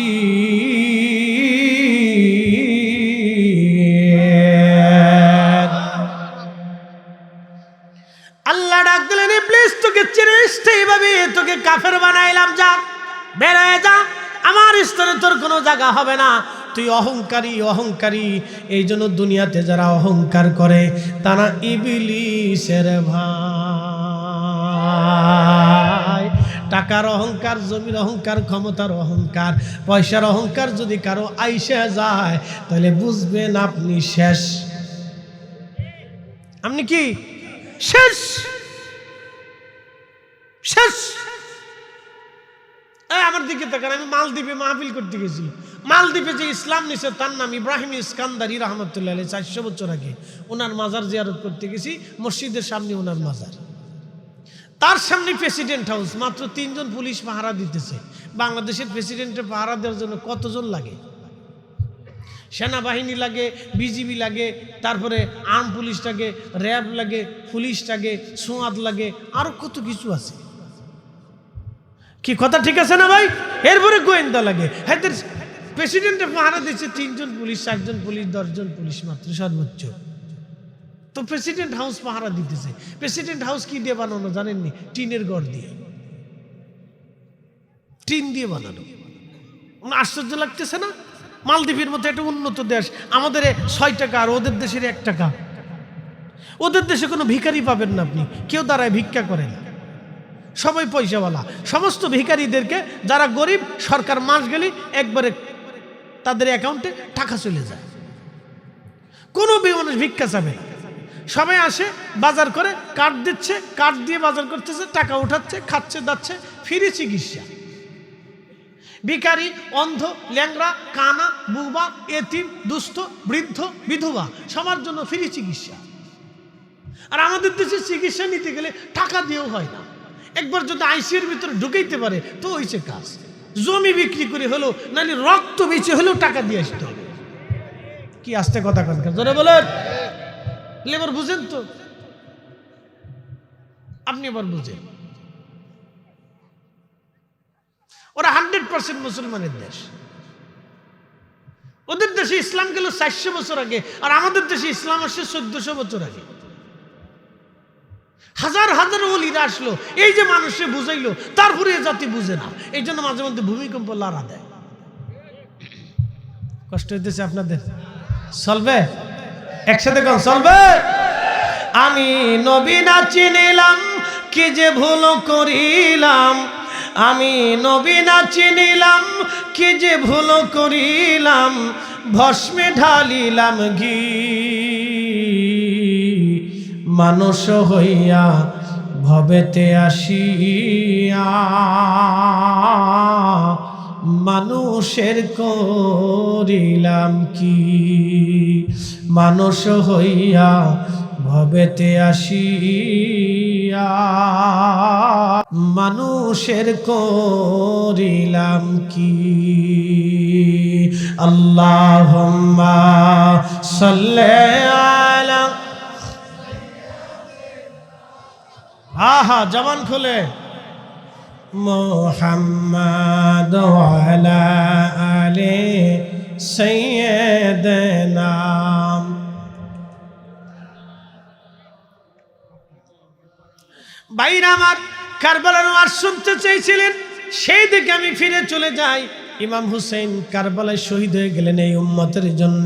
আল্লাহ ডাক দিলেন, ইবলিস তোকে চিরস্থায়ী এইভাবে তোকে কাফের বানাইলাম, যা বের হয়ে যা, আমার স্থানে তোর কোনো জায়গা হবে না। তুই অহংকারী অহংকারী। এই জন্য দুনিয়াতে যারা অহংকার করে তারা ইবলিসের ভাই। টাকার অহংকার, জমির অহংকার, ক্ষমতার অহংকার, পয়সার অহংকার যদি কারো আইসা যায় তাহলে বুঝবেন আপনি শেষ। আপনি কি শেষ? শেষ। আমার দিকে তাকান, আমি মালদ্বীপে মাহফিল করতে গেছি। মালদ্বীপে যে ইসলাম নিছে তার নাম ইব্রাহিম ইস্কান্দারি রহমতুল্লাহ আলাইহি। 400 বছর আগে ওনার মাজার জিয়ারত করতে গেছি। মসজিদের সামনে ওনার মাজার, তার সামনে প্রেসিডেন্ট হাউস। মাত্র 3 জন পুলিশ পাহারা দিতেছে। বাংলাদেশের প্রেসিডেন্টের পাহারা দেওয়ার জন্য কতজন লাগে? সেনাবাহিনী লাগে, বিজিবি লাগে, তারপরে আর্ম পুলিশ লাগে, র্যাব লাগে, পুলিশ লাগে, সোয়াদ লাগে, আরো কত কিছু আছে। কি কথা ঠিক আছে না ভাই? এরপরে গোয়েন্দা লাগে। হ্যাঁ, প্রেসিডেন্টের পাহারা দিচ্ছে 3 জন পুলিশ, 4 জন পুলিশ, 10 জন পুলিশ মাত্র সর্বোচ্চ। তো প্রেসিডেন্ট হাউস পাহারা দিতেছে। প্রেসিডেন্ট হাউস কি দিয়ে বানানো জানেননি? টিনের ঘর দিয়ে, টিন দিয়ে বানানো। আশ্চর্য লাগতেছে না? মালদ্বীপের মতো একটা উন্নত দেশ, আমাদের 6 টাকা আর ওদের দেশের 1 টাকা। ওদের দেশে কোনো ভিখারি পাবেন না আপনি, কেউ দাঁড়ায় ভিক্ষা করেন, সবাই পয়সাওয়ালা। সমস্ত ভিখারিদেরকে, যারা গরিব, সরকার মাস গেলে একবারে তাদের অ্যাকাউন্টে টাকা চলে যায়। কোনো মানুষ ভিক্ষা চাবে না। সবাই আসে, বাজার করে, কার্ড দিচ্ছে, কার্ড দিয়ে বাজার করতেছে, টাকা উঠাচ্ছে, খাচ্ছে, যাচ্ছে, ফ্রি চিকিৎসা। ভিখারি, অন্ধ, ল্যাংড়া, কানা, বুবা, এতিম, দুস্থ, বৃদ্ধ, বিধবা সবার জন্য ফ্রি চিকিৎসা। আর আমাদের দেশে চিকিৎসা নিতে গেলে টাকা দিয়েও হয় না। একবার যদি আইসিইউর ভিতরে ঢুকাইতে পারে তো হয়েছে কাজ। জমি বিক্রি করে হলো, নাহলে রক্ত বেঁচে হলেও টাকা দিয়ে আসতে হবে। কি আস্তে কথা কানকার জোরে বলেন। এবার বুঝেন তো, আপনি এবার বুঝেন। ওরা 100% মুসলমানের দেশ। ওদের দেশে ইসলাম গেল 400 বছর আগে, আর আমাদের দেশে ইসলাম আসছে 1400 বছর আগে। হাজার হাজার ওলিরা আসলো, এই যে মানুষে বুঝাইলো, তারপরে এ জাতি বুঝে না। এই জন্য মাঝে মধ্যে ভূমিকম্প লড়া দেয়। কষ্ট হইতেছে আপনাদের? চলবে? একসাথে কোন চলবে? আমি নবী না চিনিলাম, কি যে ভুল করিলাম। আমি নবী না চিনিলাম, কি যে ভুল করিলাম। ভস্মে ঢালিলাম ঘি, মানুষ হইয়া ভবেতে আসিয়া। মানুষের করিলাম কি, মানুষ হইয়া ভবেতে আসিয়া। মানুষের করিলাম কি। আল্লাহুম্মা সাল্লি আলা। জবান খুলে মুহাম্মাদ ওয়ালা আলি সাইয়্যিদিনা। ভাইরা আমার, কারবালার ওয়াজ শুনতে চেয়েছিলেন, সেই দিকে আমি ফিরে চলে যাই। ইমাম হুসেন কারবালায় শহীদ হয়ে গেলেন এই উম্মতের জন্য।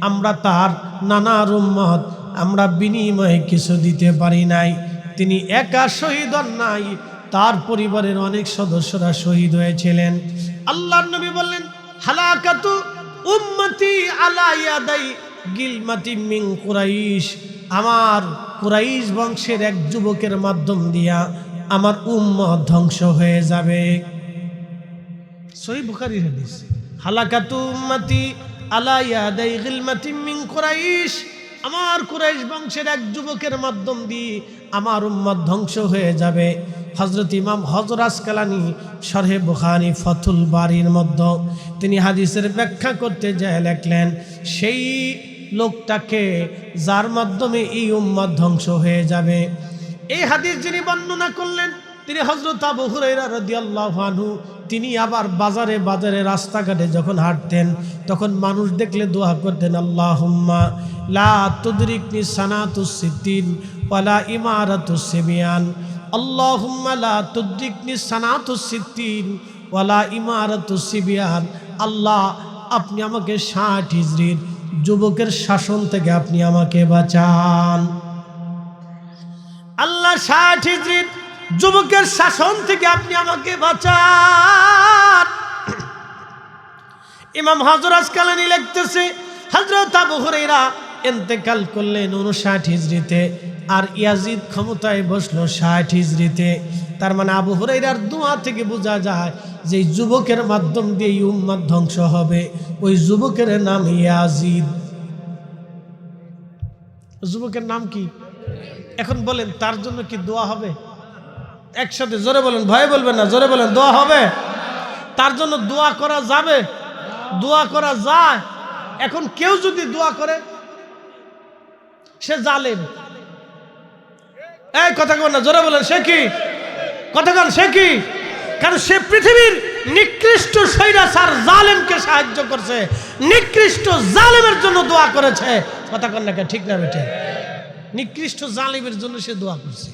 আমরা তার নানার উম্মত, আমরা বিনিময়ে কিছু দিতে পারি নাই। তিনি একা শহীদ হন নাই, তার পরিবারের অনেক সদস্যরা শহীদ হয়েছিলেন। আল্লাহর নবী বললেন, হালাকাতু উম্মতি আলা ইয়াদাই গিলমাতি মিন কুরাইশ। আমার কুরাইশ বংশের এক যুবকের মাধ্যম দিয়া আমার উম্মত ধ্বংস হয়ে যাবে। সহিহ বুখারীর হাদিস। হালাকাতু উম্মতি আলা ইয়াদাই গিলমাতি মিন কুরাইশ। আমার কুরাইশ বংশের এক যুবকের মাধ্যম দিয়ে আমার উম্মত ধ্বংস হয়ে যাবে। হযরত ইমাম হযর আসকালানী শরহে বুখারী ফাতুল বারীর মধ্যে তিনি হাদিসের ব্যাখ্যা করতে যায় লিখলেন, সেই লোকটাকে যার মাধ্যমে এই উম্মত ধ্বংস হয়ে যাবে। এই হাদিস যিনি বর্ণনা করলেন তিনি হযরত আবু হুরায়রা রাদিয়াল্লাহু আনহু তিনি আবার বাজারে বাজারে রাস্তাঘাটে যখন হাঁটতেন তখন মানুষ দেখলে দোয়া করতেন, আল্লাহুম্মা লা তুদরিকনি সানাতুস সিদ্দিন ওয়ালা ইমারাতুস সিবিয়ান, আল্লাহুম্মা লা তুদরিকনি সানাতুস সিদ্দিন ওয়ালা ইমারাতুস সিবিয়ান। আল্লাহ, আপনি আমাকে 60 হিজরির যুবকের শাসন থেকে আপনি আমাকে বাঁচান। আল্লাহ, 60 হিজরির যুবকের শাসন থেকে আপনি আমাকে বাঁচান। ইমাম হযরত আসকালানী লিখতেছে, হযরত আবু হুরায়রা ইন্তেকাল করলেন 59 হিজরিতে, আর ইয়াজিদ ক্ষমতায় বসলো 60 হিজরিতে। তার মানে আবু হুরায়রার দোয়া থেকে বোঝা যায় যে যুবকের মাধ্যম দিয়ে উম্মত ধ্বংস হবে। ওই যুবকের নাম ইয়াজিদ। যুবকের নাম কি? এখন বলেন, তার জন্য কি দোয়া হবে? একসাথে জোরে বলেন, ভয় বলবেন না, জোরে বলেন, দোয়া হবে? তার জন্য দোয়া করা যাবে? দোয়া করা যায়। এখন কেউ যদি দোয়া করে সে জালেম। এই কথা কন না, জোরে বলেন, সে কি? কথা কন, সে কি? কারণ সে পৃথিবীর নিকৃষ্ট স্বৈরাচার জালেমকে সাহায্য করছে, নিকৃষ্ট জালেমের জন্য দোয়া করেছে। কথা কন না, ঠিক না বেটে? নিকৃষ্ট জালিমের জন্য সে দোয়া করছে।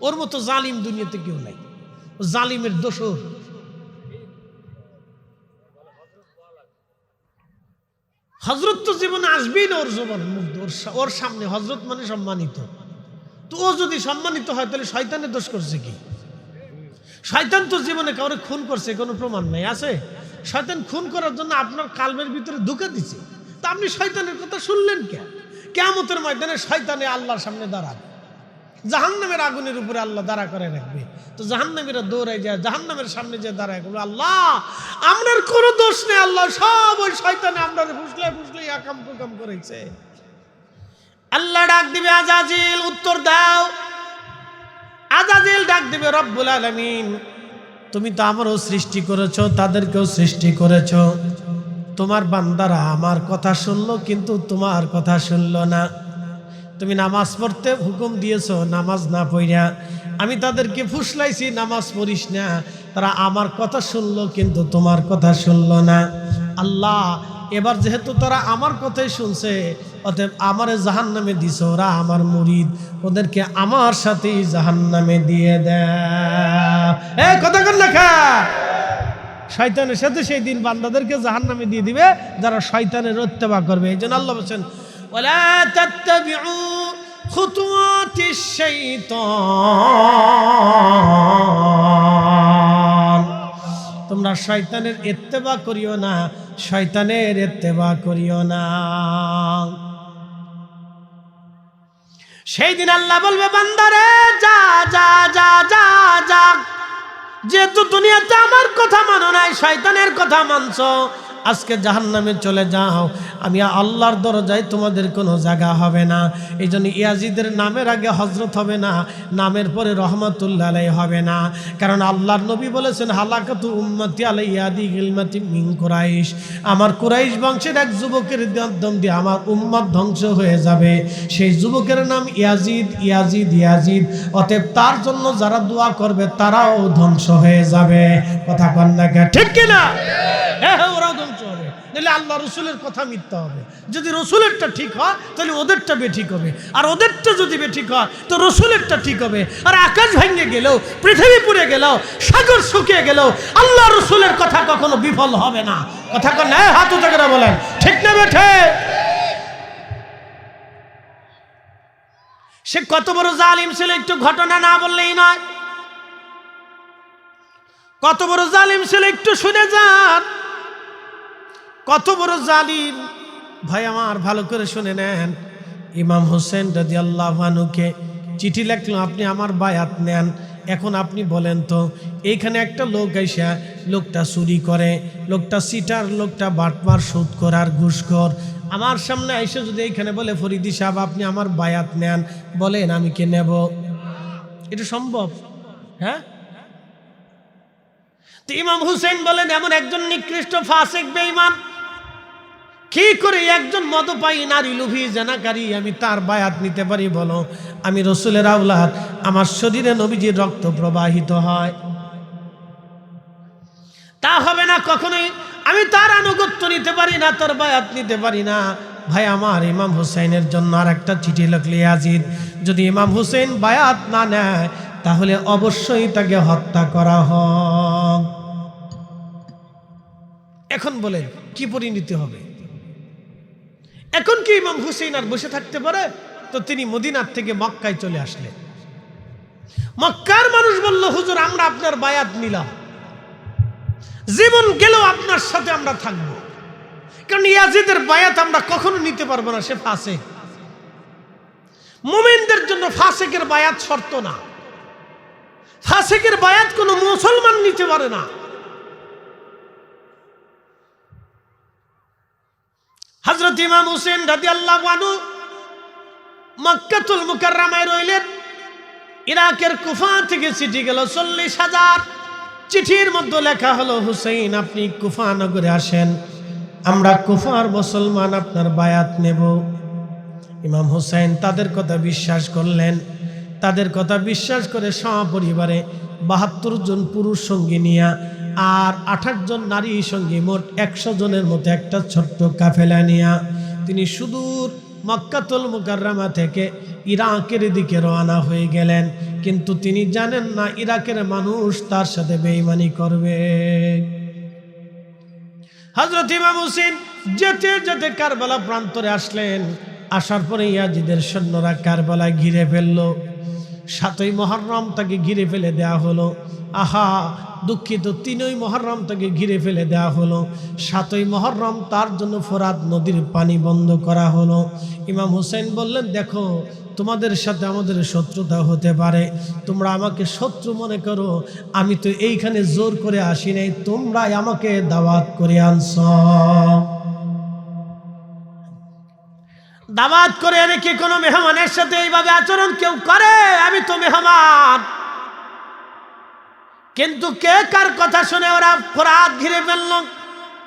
ওর মতো জালিম দুনিয়াতে কেউ নাই, জালিমের দোষর। হযরত তো জীবনে আসবেই না, ওর জীবন ওর সামনে হযরত মানে সম্মানিত। তো ও যদি সম্মানিত হয় তাহলে শয়তানের দোষ করছে কি? শয়তান তো জীবনে কাউরে খুন করছে কোনো প্রমাণ নাই, আছে? শয়তান খুন করার জন্য আপনার কালবের ভিতরে ধোঁকা দিছে। তা আপনি শয়তানের কথা শুনলেন কেন? কিয়ামতের ময়দানে শয়তানে আল্লাহর সামনে দাঁড়াবে, জাহান্নামের আগুনের উপরে আল্লাহ দাঁড়া করে রাখবে। তো জাহান্নামীরা দৌড়ায় যায়, জাহান্নামের সামনে যে দাঁড়ায়, আল্লাহ আমরার কোনো দোষ নেই, আল্লাহ সব ওই শয়তানে আমরা ফুসলে ফুসলে আকাম কুকাম করেছে। আল্লাহ ডাক দিবে, আজাজিল উত্তর দাও। আজাজিল ডাক দিবে, রব্বুল আলামিন তুমি তো আমারও সৃষ্টি করেছো, তাদেরকেও সৃষ্টি করেছো। তোমার বান্দারা আমার কথা শুনলো কিন্তু তোমার কথা শুনলো না। তুমি নামাজ পড়তে হুকুম দিয়েছো, নামাজ না পড়িয়া আমি তাদেরকে ফুসলাইছি নামাজ পড়িস না, তারা আমার কথা শুনলো কিন্তু তোমার কথা শুনলো না। আল্লাহ, এবার যেহেতু তারা আমার কথাই শুনছে, অতএব আমারে জাহান্নামে দিছো, ওরা আমার মুরিদ, ওদেরকে আমার সাথেই জাহান্নামে দিয়ে দাও। এই কথা কর না খা, শয়তানের সাথে সেই দিন বান্দাদেরকে জাহান্নামে দিয়ে দিবে যারা শয়তানের ইত্তেবা করবে। এই জন্য আল্লাহ বলেছেন, ওয়ালা তাত্তাবিউ খুতুওয়াতিশ শাইতান, তোমরা শয়তানের ইত্তেবা করিও না, শয়তানের ইত্তেবা করিও না। সেই দিন আল্লাহ বলবে, বান্দারে যা যা যা যা যা, যেহেতু দুনিয়াতে আমার কথা মানো নাই, শয়তানের কথা মানছো, আজকে জাহান্নামে চলে যাও। আমি আল্লাহর দরজায় তোমাদের কোনো জায়গা হবে না। এই জন্য ইয়াজিদের নামের আগে হজরত হবে না, নামের পরে রহমাতুল্লাহ আলাইহি হবে না। কারণ আল্লাহর নবী বলেছেন, হালাকাতু উম্মতি আলাইয়াদি গিলমাতি মিন কুরাইশ, আমার কুরাইশ বংশের এক যুবকের মাধ্যম দিয়ে আমার উম্মত ধ্বংস হয়ে যাবে। সেই যুবকের নাম ইয়াজিদ, ইয়াজিদ, ইয়াজিদ। অতএব তার জন্য যারা দোয়া করবে তারাও ধ্বংস হয়ে যাবে। কথা কন না, ঠিক কিনা? হ্যাঁ, ওরাও ধ্বংস হবে, নাহলে আল্লাহ রসুলের কথা মিথ্যা হবে। যদি রসুলেরটা ঠিক হয় তাহলে ওদেরটা বেঠিক হবে, আর ওদেরটা যদি বেঠিক হয় তো রসুলেরটা ঠিক হবে। আর আকাশ ভেঙে গেলেও, পৃথিবী পুড়ে গেলেও, সাগর শুকিয়ে গেলেও আল্লাহ রসুলের কথা কখনো বিফল হবে না। কথা কন না, হাত উঁচু করে বলেন, ঠিক না বেঠে? সে কত বড় জালিম ছিল একটু ঘটনা না বললেই নয়। কত বড় জালিম ছিল একটু শুনে যান। কত বড় জালিম ভাই আমার, ভালো করে শুনে নেন। ইমাম হোসেন রাদিয়াল্লাহু আনহুকে চিঠি লিখলো, আপনি আমার বায়াত নেন। এখন আপনি বলেন তো, এইখানে একটা লোক আইসা, লোকটা চুরি করে, লোকটা সিটার, লোকটা বাটমার, সুদখোর আর ঘুষখোর, আমার সামনে আইসা যদি এইখানে বলে, ফরিদি সাহেব আপনি আমার বায়াত নেন, বলেন আমি কে নেব? এটা সম্ভব? হ্যাঁ। তো ইমাম হুসেন বলেন, এমন একজন নিকৃষ্ট ফাসিক বেঈমান, কি করে একজন মদপায়ী নারী লোভী জানাকারী আমি তার বায়াত নিতে পারি বলো? আমি রসুলের আওলাদ, আমার শরীরে নবীজির রক্ত প্রবাহিত হয়, তা হবে না কখনোই। আমি তার আনুগত্য নিতে পারি না, তার বায়াত নিতে পারি না। ভাই আমার, ইমাম হুসাইনের জন্য আর একটা চিঠি লিখলি ইয়াজিদ, যদি ইমাম হুসাইন বায়াত না নেয় তাহলে অবশ্যই তাকে হত্যা করা হোক। এখন বলেন কি পরিণতি হবে? এখন কি ইমাম হুসাইন আর বসে থাকতে পারে? তো তিনি মদিনার থেকে মক্কায় চলে আসলেন। মক্কার মানুষ বলল, হুজুর আমরা আপনার বায়াত নিলাম, জীবন গেলেও আপনার সাথে আমরা থাকব, কারণ ইয়াজিদের বায়াত আমরা কখনো নিতে পারবো না, সে ফাসিক। মুমিনদের জন্য ফাসিকের বায়াত শর্ত না, ফাসিকের বায়াত কোনো মুসলমান নিতে পারে না। হযরত ইমাম হুসেন রাদিয়াল্লাহু আনহু মক্কাতুল মুকাররমায় রইলেন। ইরাকের কুফা থেকে চিঠি গেল 40,000। চিঠির মধ্যে লেখা হলো, হুসাইন আপনি কুফা নগরে আসেন, আমরা কুফার মুসলমান, আপনার বায়াত নেব। ইমাম হুসাইন তাদের কথা বিশ্বাস করলেন। তাদের কথা বিশ্বাস করে সপরিবারে 72 জন পুরুষ সঙ্গী নিয়া আর 28 জন নারী সঙ্গী, মোট 100 জনের মতো একটা ছোট্ট কাফেলা নিয়া তিনি সুদূর মক্কাতুল মুকাররমা থেকে ইরাকের দিকে রওনা হয়ে গেলেন। কিন্তু তিনি জানেন না ইরাকের মানুষ তার সাথে বেঈমানি করবে। হযরত ইমাম হুসেন যেতে যেতে কারবালা প্রান্তরে আসলেন। আসার পরে ইয়াজিদের সৈন্যরা কারবালায় ঘিরে ফেলল। 7ই মুহররম তাকে ঘিরে ফেলে দেয়া হলো। আহা দুঃখিত, 3ই মুহররম তাকে ঘিরে ফেলে দেয়া হলো। 7ই মুহররম তার জন্য ফোরাত নদীর পানি বন্ধ করা হলো। ইমাম হুসাইন বললেন, দেখো তোমাদের সাথে আমাদের শত্রুতা হতে পারে, তোমরা আমাকে শত্রু মনে করো, আমি তো এইখানে জোর করে আসি নাই, তোমরাই আমাকে দাওয়াত করে আনছ। দাওয়াত করে এনে কি কোনো মেহমানের সাথে এইভাবে আচরণ কেউ করে? আমি তো মেহমান। কিন্তু কে কার কথা শুনে ওরা ফোরাত ঘিরে ফেলল।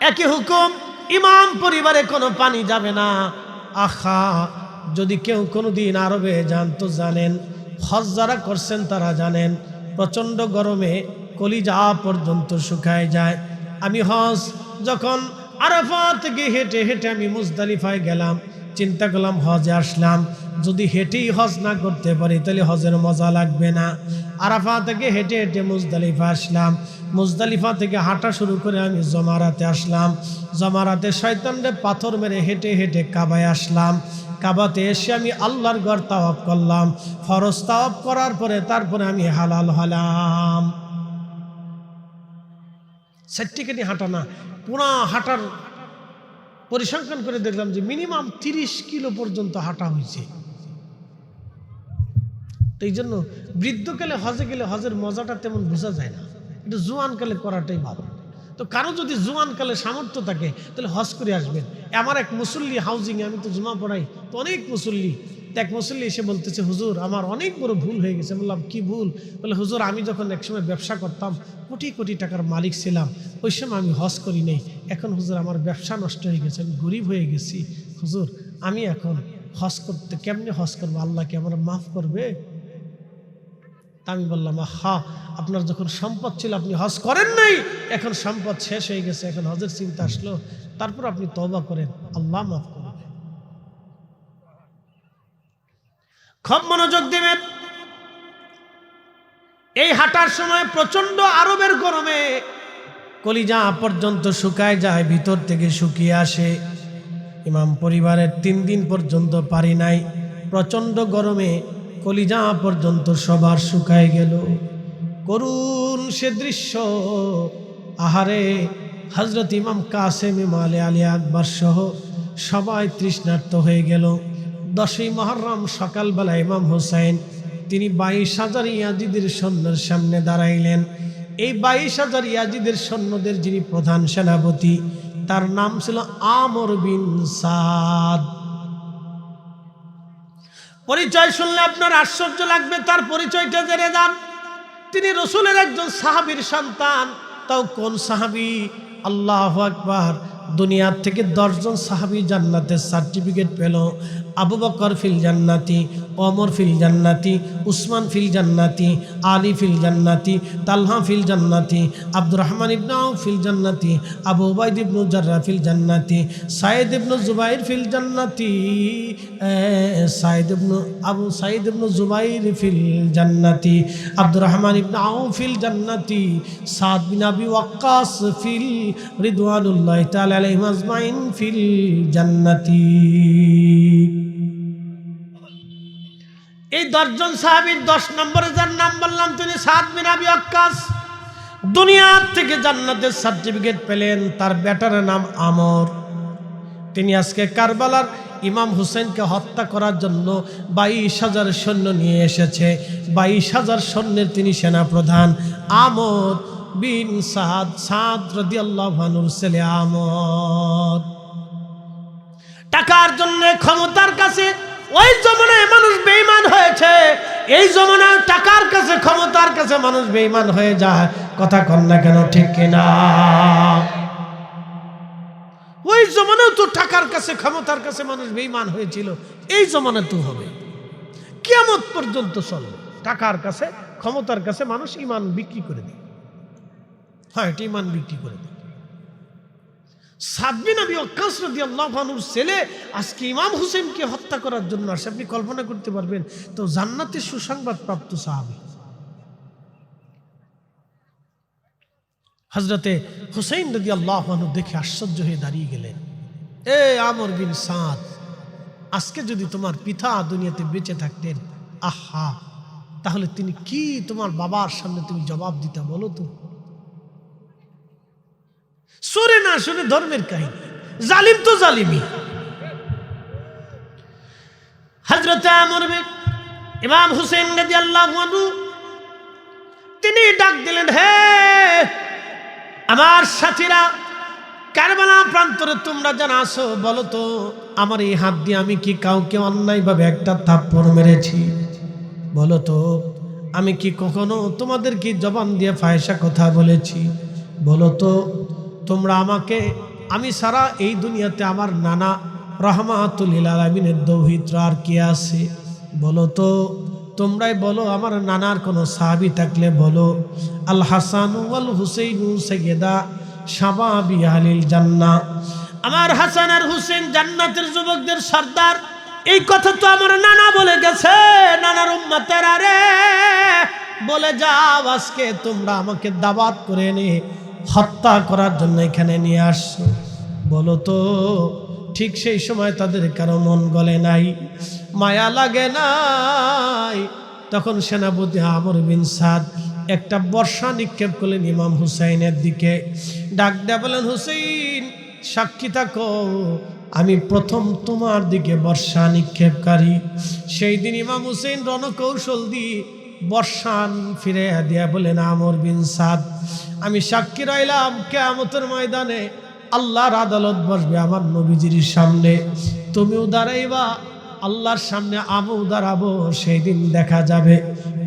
একই হুকুম, ইমাম পরিবারে কোনো পানি যাবে না। আহা, যদি কেউ কোনোদিন আরবে যান তো জানেন, হজ যারা করছেন তারা জানেন, প্রচণ্ড গরমে কলিজা পর্যন্ত শুকায় যায়। আমি হজ যখন আরাফাত থেকে হেঁটে হেঁটে আমি মুজদালিফায় গেলাম, চিন্তা করলাম হজে আসলাম, যদি হেঁটেই হজ না করতে পারি তাহলে হজের মজা লাগবে না। আরাফা থেকে হেঁটে হেঁটে মুজদালিফা আসলাম, মুজদালিফা থেকে হাঁটা শুরু করে আমি জমারাতে আসলাম, জমারাতে শয়তানরে পাথর মেরে হেঁটে হেঁটে কাবায় আসলাম, কাবাতে এসে আমি আল্লাহর ঘর তাওয়াফ করলাম, ফরজ তাওয়াফ করার পরে তারপরে আমি হালাল হলাম। সেটিকে হাঁটা না, পুরা হাঁটার পরিসংখ্যান করে দেখলাম যে মিনিমাম 30 কিলো পর্যন্ত হাঁটা হয়েছে। তো এই জন্য বৃদ্ধকালে হজে গেলে হজের মজাটা তেমন বোঝা যায় না, এটা জোয়ানকালে করাটাই ভালো। তো কারো যদি জোয়ানকালে সামর্থ্য থাকে তাহলে হজ করে আসবেন। আমার এক মুসল্লি হাউজিংয়ে, আমি তো জুমা পড়াই, তো অনেক মুসল্লি, এক মুসল্লি এসে বলতেছে, হুজুর আমার অনেক বড় ভুল হয়ে গেছে। বললাম কি ভুল? বলে, হুজুর আমি যখন একসময় ব্যবসা করতাম, কোটি কোটি টাকার মালিক ছিলাম, ওই সময় আমি হজ করি নাই। এখন হুজুর আমার ব্যবসা নষ্ট হয়ে গেছে, আমি গরিব হয়ে গেছি, হুজুর আমি এখন হজ করতে কেমনে হজ করবো, আল্লাহ কি আমার মাফ করবে? তা আমি বললাম, হা, আপনার যখন সম্পদ ছিল আপনি হজ করেন নাই, এখন সম্পদ শেষ হয়ে গেছে, এখন হজের চিন্তা আসলো, তারপর আপনি তওবা করেন, আল্লাহ মাফ করবে। খুব মনোযোগ দিবেন। এই হাঁটার সময় প্রচন্ড আরবের গরমে কলিজা পর্যন্ত শুকায় যায়, ভিতর থেকে শুকিয়ে আসে। ইমাম পরিবারের 3 দিন পর্যন্ত পারি নাই, প্রচন্ড গরমে কলিজা পর্যন্ত সবার শুকায় গেল। করুণ সে দৃশ্য। আহারে, হযরত ইমাম কাসেম, ইমাম আলী আকবর সহ সবাই তৃষ্ণার্ত হয়ে গেল। 10ই মুহররম সকালবেলা ইমাম হুসাইন তিনি 22,000 ইয়াজিদের সৈন্যের সামনে দাঁড়াইলেন। এই 22,000 ইয়াজিদের সৈন্যদের যিনি প্রধান সেনাপতি, তার নাম ছিল আমর বিন সাদ। পরিচয় শুনলে আপনার আশ্চর্য লাগবে, তার পরিচয়টা জেনে যান। তিনি রসুলের একজন সাহাবীর সন্তান। তাও কোন সাহাবী? আল্লাহু আকবার, দুনিয়ার থেকে 10 জন সাহাবী জান্নাতের সার্টিফিকেট পেল। আবু বকর ফিল জান্নাতি, ওমর ফিল জান্নাতি, উসমান ফিল জান্নাতি, আলী ফিল জান্নাতি, তালহা ফিল জান্নাতি, আব্দুর রহমান ইবনে আউফ ফিল জান্নাতি, আবু উবাইদ ইবনে জাররাহ ফিল জান্নাতি, সাইদ ইবনে জুবাইর ফিল জান্নাতি, আবু সাইদ ইবনে জুবাইর ফিল জান্নাতি, আব্দুর রহমান ইবনে আউফ ফিল জান্নাতি, সাদ বিন আবি ওয়াক্কাস ফিল রিদওয়ানুল্লাহি তাআলা আলাইহিম আজমাইন ফিল জান্নাতি। এই 10 জন সাহাবীর 10 নম্বরে যার নাম বললাম তিনি সাদ বিন আবি ওয়াক্কাস। দুনিয়ার থেকে জান্নাতের সার্টিফিকেট পেলেন। তার বেটার নাম আমর। তিনি আজকে কারবালার ইমাম হুসেনকে হত্যা করার জন্য 22,000 সৈন্য নিয়ে এসেছে। 22,000 সৈন্যের তিনি সেনাপ্রধান। আমর বিন সাদ রাদিয়াল্লাহু আনহুর ছেলে আমর। টাকার জন্য, ক্ষমতার কাছে ওই জমানায় মানুষ বেঈমান হয়েছে। এই জমানায় টাকার কাছে, ক্ষমতার কাছে মানুষ বেঈমান হয়ে যায়। কথা কন না কেন, ঠিক কিনা? ওই জমানায় তো টাকার কাছে, ক্ষমতার কাছে মানুষ বেঈমান হয়েছিল। এই জমানায় তো হবে, কিয়ামত পর্যন্ত চলবে। টাকার কাছে, ক্ষমতার কাছে মানুষ ঈমান বিক্রি করে দেয়। হ্যাঁ, এটা ঈমান বিক্রি করে দেয়। সাদ বিন আবি ওয়াক্কাস রাদিয়াল্লাহু আনহুর ছেলে আজকে ইমাম হুসেনকে হত্যা করার জন্য আসে। আপনি কল্পনা করতে পারবেন? তো জান্নাতের সুসংবাদ প্রাপ্ত সাহাবী হযরতে হুসাইন রাদিয়াল্লাহু আনহু দেখে আশ্চর্য হয়ে দাঁড়িয়ে গেলেন। এ আমর বিন সাদ, আজকে যদি তোমার পিতা দুনিয়াতে বেঁচে থাকতেন, আহা, তাহলে তিনি কি তোমার বাবার সামনে তুমি জবাব দিতে, বলো তো? শুনে না শুনে ধর্মের কাহিনী। জালিম তো জালিমই। হযরত আমর বিন ইমাম হুসেন রাদিয়াল্লাহু আনহু তিনি ডাক দিলেন, হে আমার সাথীরা, কারবালা প্রান্তরে তোমরা যারা আছো, বলো তো আমার এই হাত দিয়ে আমি কি কাউকে অন্যায়ভাবে একটা থাপ্পড় মেরেছি? বলো তো আমি কি কখনো তোমাদের কি জবান দিয়ে ফাহিশা কথা বলেছি? বলো তো তোমরা আমাকে, আমি সারা এই দুনিয়াতে আমার নানা রাহমাতুল লিল আলামিনের দৌহিত্র আর কে আছে? বলো তো, তোমরাই বলো। আমার নানার কোনো সাহাবী থাকলে বলো। আল হাসান ওয়াল হুসাইনু সাইয়্যিদা শাবাবি আহলিল জান্নাহ। আমার হাসান আর হুসেন জান্নাতের যুবকদের সর্দার। এই কথা তো আমার নানা বলে গেছে। নানার উম্মতেরা রে, বলে যাও আজকে তোমরা আমাকে দাওয়াত করে এনে হত্যা করার জন্য এখানে নিয়ে আসছো। বলো তো ঠিক সেই সময় তাদের কারো মন গলে নাই, মায়া লাগে নাই। তখন সেনাপতি আমর বিন সাদ একটা বর্ষা নিক্ষেপ করলেন ইমাম হুসাইনের দিকে। ডাক দেয়া বলেন, হুসাইন সাক্ষী থাকো, আমি প্রথম তোমার দিকে বর্ষা নিক্ষেপকারী। সেই দিন ইমাম হুসাইন রণকৌশল দিয়ে বর্ষান ফিরে দিয়া বলেন, আমর বিন সাদ, আমি সাক্ষী রইলাম কিয়ামতের ময়দানে আল্লাহর আদালত বসবে আমার নবীজির সামনে। তুমিও দাঁড়াইবা আল্লাহর সামনে, আমিও দাঁড়াবো। সেই দিন দেখা যাবে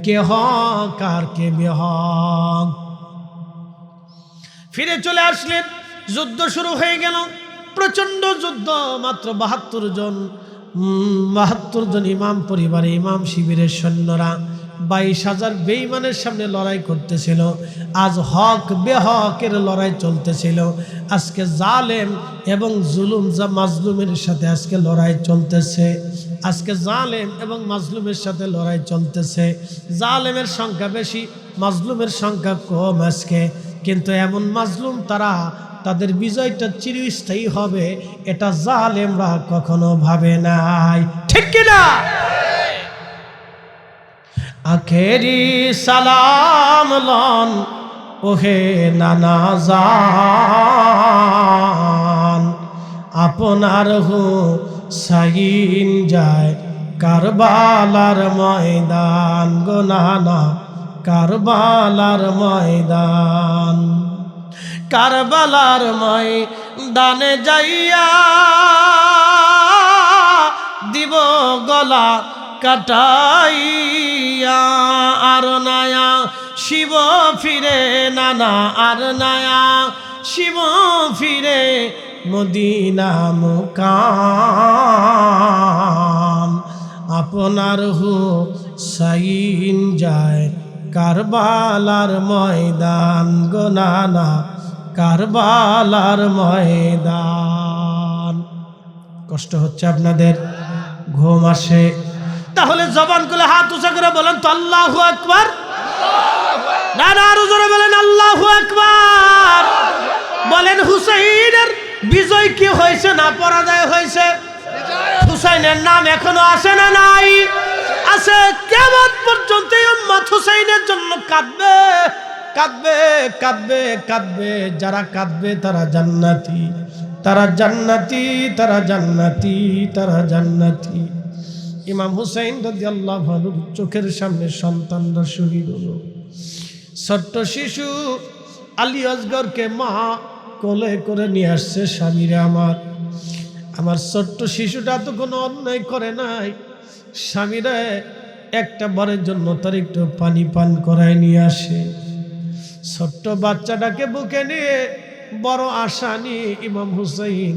কে হক আর কে বেহক। ফিরে চলে আসলেন। যুদ্ধ শুরু হয়ে গেল, প্রচন্ড যুদ্ধ। মাত্র 72 জন ইমাম পরিবারে, ইমাম শিবিরের সৈন্যরা 22,000 বেঈমানের সামনে লড়াই করতেছিল। আজ হক বেহকের লড়াই চলতেছিল। আজকে জালেম এবং জুলুম মাজলুমের সাথে আজকে লড়াই চলতেছে। আজকে জালেম এবং মাজলুমের সাথে লড়াই চলতেছে। জালেমের সংখ্যা বেশি, মাজলুমের সংখ্যা কম আজকে। কিন্তু এমন মাজলুম তারা, তাদের বিজয়টা চিরস্থায়ী হবে, এটা জালেমরা কখনো ভাবে নাই, ঠিক কিনা? আখেরি সালাম লন ওহে নানা জান, আপনার হুসাইন যায় কারবালার ময়দান গো নানা, কারবালার ময়দান। কারবালার ময়দানে যাইয়া দিব গলা কাটাইয়া, আর নায়া শিব ফিরে নানা, আর নায়া শিব ফিরে মদিনা মুকাম, আপনার হুসাইন যায় কারবালার ময়দান গো নানা, কারবালার ময়দান। কষ্ট হচ্ছে আপনাদের, ঘুম আসে? তাহলে জবান খুলে হাত উঁচা করে বলেন তো আল্লাহু আকবার। না না, আরো জোরে বলেন আল্লাহু আকবার। বলেন হুসাইনের বিজয় কি হয়েছে না পরাজয় হয়েছে? হুসাইনের নাম এখনো আসে না নাই? আছে। কিয়ামত পর্যন্ত এই উম্মত হুসাইনের জন্য কাঁদবে, কাঁদবে, কাঁদবে, কাঁদবে। যারা কাঁদবে তারা জান্নাতি, তারা জান্নাতি, তারা জান্নাতি, তারা জান্নাতি। ইমাম হুসাইন রাদিয়াল্লাহু আনহু চোখের সামনে সন্তানরা শহীদ হলো। ছোট্ট শিশু আলী আসগরকে মা কোলে করে নিয়ে আসছে। স্বামীরা আমার ছোট্ট শিশুটা তো কোনো অন্যায় করে নাই, স্বামীরা একটা বারের জন্য তার একটু পানি পান করায় নিয়ে আসে। ছোট্ট বাচ্চাটাকে বুকে নিয়ে বড় আশা নিয়ে ইমাম হুসাইন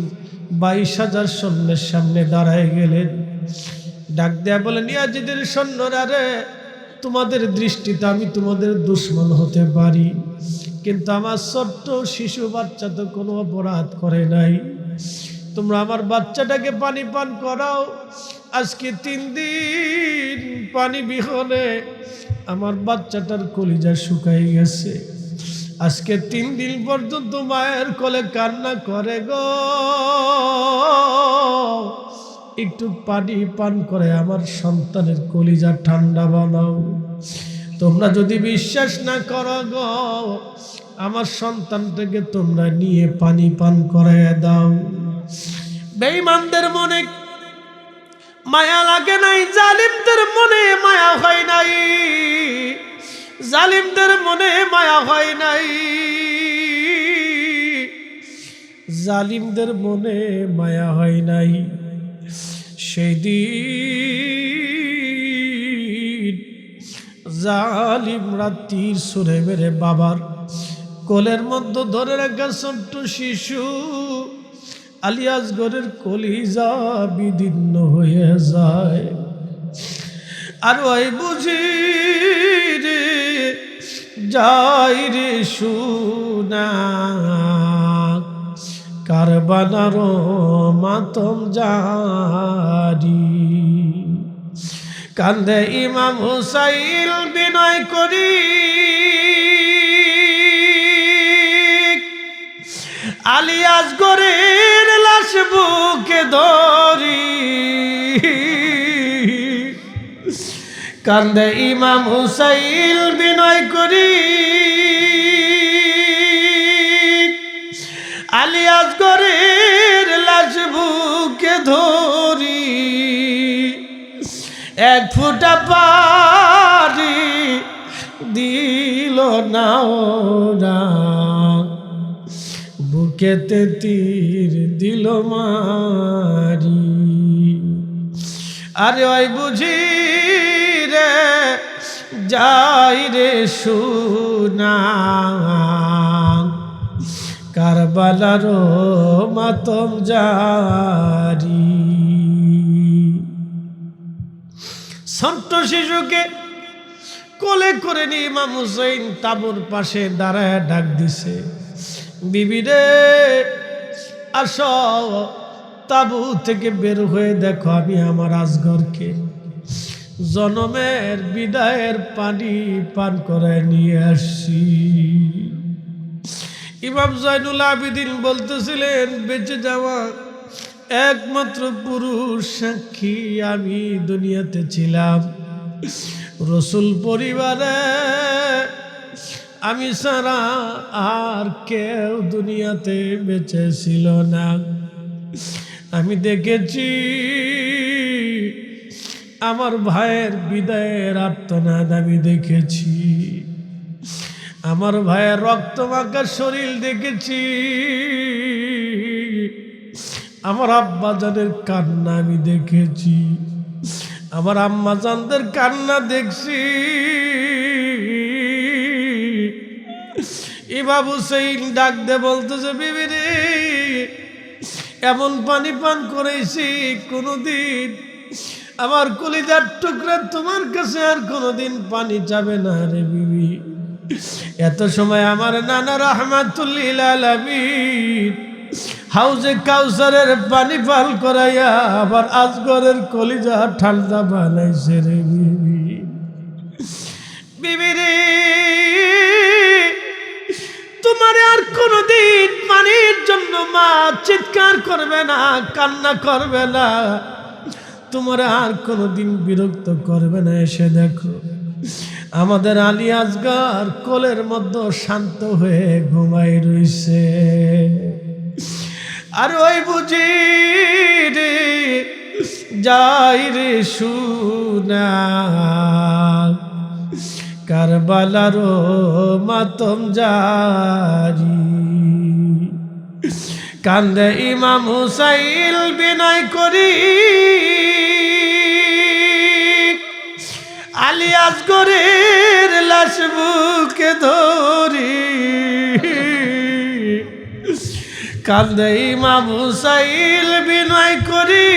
22,000 সৈন্যের সামনে দাঁড়ায় গেলেন। ডাক দেয়া বলেন, ইয়াজিদের সৈন্যরা রে, তোমাদের দৃষ্টিতে আমি তোমাদের দুশ্মন হতে পারি, কিন্তু আমার ছোট্ট শিশু বাচ্চা তো কোনো অপরাধ করে নাই। তোমরা আমার বাচ্চাটাকে পানি পান করাও। আজকে 3 দিন পানি বিহনে আমার বাচ্চাটার কলিজা শুকাই গেছে। আজকে 3 দিন পর্যন্ত মায়ের কোলে কান্না করে গো। একটু পানি পান করে আমার সন্তানের কলিজা ঠান্ডা বানাও। তোমরা যদি বিশ্বাস না করো গো, আমার সন্তানটাকে তোমরা নিয়ে পানি পান করায় দাও। বেঈমানদের মনে মায়া লাগে নাই, জালিমদের মনে মায়া হয় নাই, জালিমদের মনে মায়া হয় নাই, জালিমদের মনে মায়া হয় নাই। সেই দিন জালিমরা তীর ছুঁড়ে মেরে বাবার কোলের মধ্যে ধরে রাখা ছোট্ট শিশু আলী আসগরের কলিজা বিদীর্ণ হয়ে যায়। আর ওই বুঝি রে যাই রে সোনা, কারবালার মাতম জারি। কান্দে ইমাম হুসাইন বিনয় করি, আলী আসগরের লাশ বুকে ধরি। কান্দে ইমাম হুসাইন বিনয় করি, আলী আসগরের লাশ বুকে ধরি। এক ফোঁটা পানি দিল না ওরা, বুকেতে তীর দিল মারি। আরে ওই বুঝি রে যাই রে সোনা, কারবালার মাতম জারি। ছোট্ট শিশুকে কোলে করে নিয়ে ইমাম হুসাইন তাঁবুর পাশে দাঁড়ায় ডাক দিছে, বিবি রে আসো, তাঁবু থেকে বের হয়ে দেখো আমি আমার আসগরকে জনমের বিদায়ের পানি পান করে নিয়ে আসছি। ইমাম জয়নুল আবিদিন বলতেছিলেন, বেঁচে যাওয়া একমাত্র পুরুষ সাক্ষী আমি দুনিয়াতে ছিলাম। রসুল পরিবারে আমি ছাড়া আর কেউ দুনিয়াতে বেঁচে ছিল না। আমি দেখেছি আমার ভাইয়ের বিদায়ের আর্তনাদ, আমি দেখেছি আমার ভাইয়ের রক্তমাখা শরীর দেখেছি, আমার আব্বাজানের কান্না আমি দেখেছি, আমার আম্মাজানদের কান্না দেখছি। ইমাম হুসাইন ডাক দে বলতেছে, বিবি রে এমন পানি পান করেছি কোনোদিন আমার কলিজার টুকরা তোমার কাছে আর কোনোদিন পানি যাবে না রে বিবি। এত সময় আমার নানা রাহমাতুল্লিল আলামিন হাউজে কাউসারের পানি পান করাইয়া আবার আজগরের কলিজা ঠান্ডা বানাইছে রে বিবি। বিবি রে, তোমার আর কোনোদিন পানির জন্য মা চিৎকার করবে না, কান্না করবে না, তোমার আর কোনোদিন বিরক্ত করবে না। এসে দেখো আমাদের আলী আসগর কোলের মধ্যে শান্ত হয়ে ঘুমাই রইছে। আর ওই বুঝি রে যাই রে শুনা কারবালার মাতম জারি, কান্দে ইমাম হুসাইন বিনয় করি আলী আসগরের লাশ বুকে ধরি, কান্দে ইমাম হুসাইন বিনয় করি